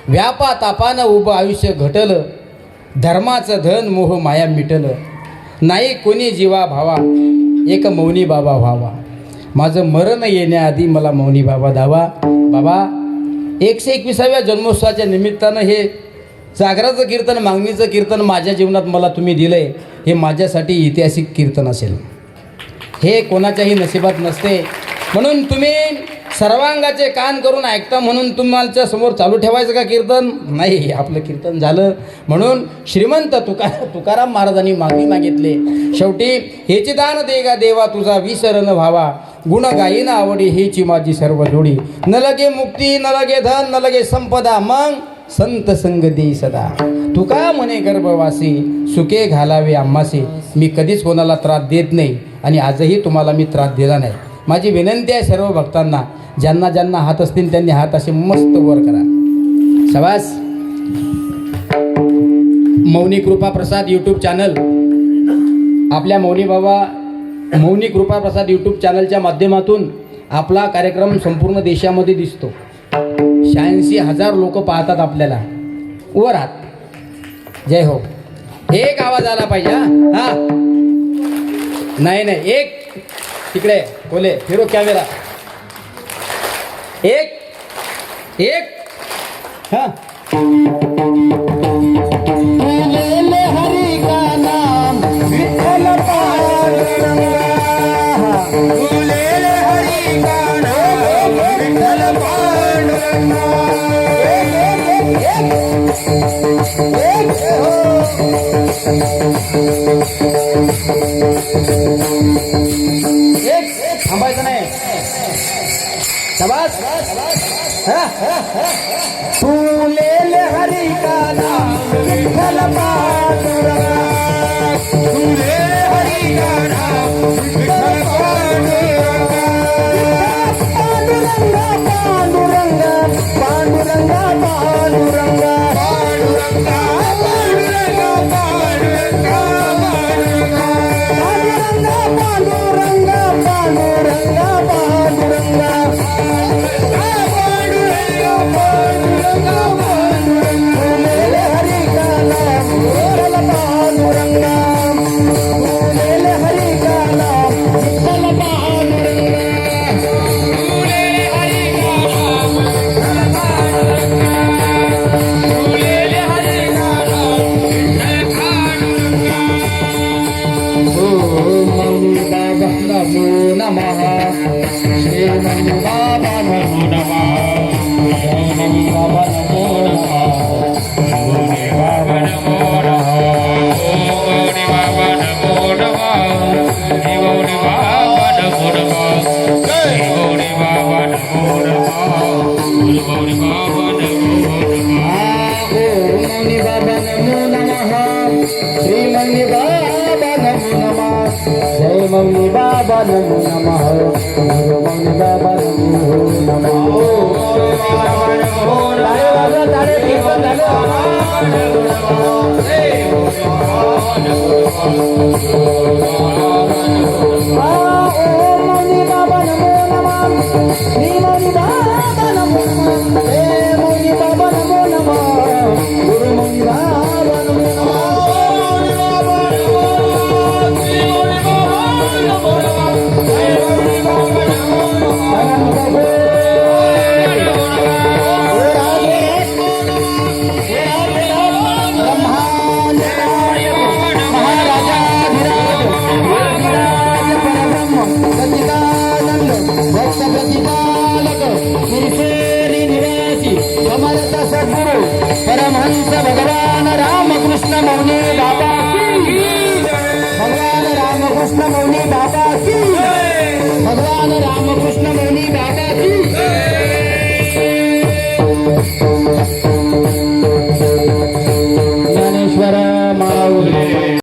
व्यापा तापानं उभं आयुष्य घटलं, धर्माचं धन मोह माया मिटलं. नाही कोणी जीवा भावा, एक मौनी बाबा व्हावा. माझं मरण येण्याआधी मला मौनी बाबा दावा. बाबा 121व्या जन्मोत्सवाच्या निमित्तानं हे जागराचं कीर्तन, मागणीचं कीर्तन माझ्या जीवनात मला तुम्ही दिलं आहे. हे माझ्यासाठी ऐतिहासिक कीर्तन असेल. हे कोणाच्याही नशिबात नसते. म्हणून तुम्ही सर्वांगाचे कान करून ऐकता म्हणून तुम्हाला समोर चालू ठेवायचं का कीर्तन? नाही, आपलं कीर्तन झालं. म्हणून श्रीमंत तुकाराम महाराजांनी मागणी मागितले. शेवटी हेची दान दे गा देवा तुझा विसरण व्हावा. गुण गायीन आवडी हेची माझी सर्व जोडी. न लगे मुक्ती न लगे धन न लगे संपदा, मग संत संग दे सदा. तुका म्हणे गर्भवासी सुखे घालावे आम्हासे. मी कधीच कोणाला त्रास देत नाही आणि आजही तुम्हाला मी त्रास दिला नाही. माझी विनंती आहे सर्व भक्तांना, ज्यांना ज्यांना हात असतील त्यांनी हात असे मस्त वर करा. शाबास. मौनी कृपा प्रसाद यूट्यूब चॅनल, आपल्या मौनी कृपा प्रसाद यूट्यूब चॅनलच्या माध्यमातून आपला कार्यक्रम संपूर्ण देशामध्ये दिसतो. 86,000 लोक पाहतात आपल्याला. वर हात. जय हो. एक आवाज आला पाहिजे. हा नाही नाही, एक तिकडे बोले फिरो कॅमेरा. एक हा. हरी का नाम विठ्ठल पांडुरंगा, हरी का नाम विठ्ठल पांडुरंगा. थांबायचं नाही. शाबास. फुलेले हरी का नाम विठ्ठल पांडुरंगा, फुले हरी का नाम विठ्ठल पांडुरंगा. पांडुरंगा पांडुरंगा पांडुरंगा पांडुरंगा पांडुरंगा पांडुरंगा पांडुरंगा पांडुरंगा पांडुरंगा पांडुरंगा मौनी बाबा नमो नमः, गुरु मौनी बाबा नमो नमः. ताळे कीर्तन मौनी बाबा नमो नमः, श्री मौनी बाबा नमो नमः, मौनी बाबा नमो नमः, गुरु मौनी बाबा नमो नमः. परमहंस भगवान रामकृष्ण मौनी बाबा की, भगवान रामकृष्ण मौनी बाबा की.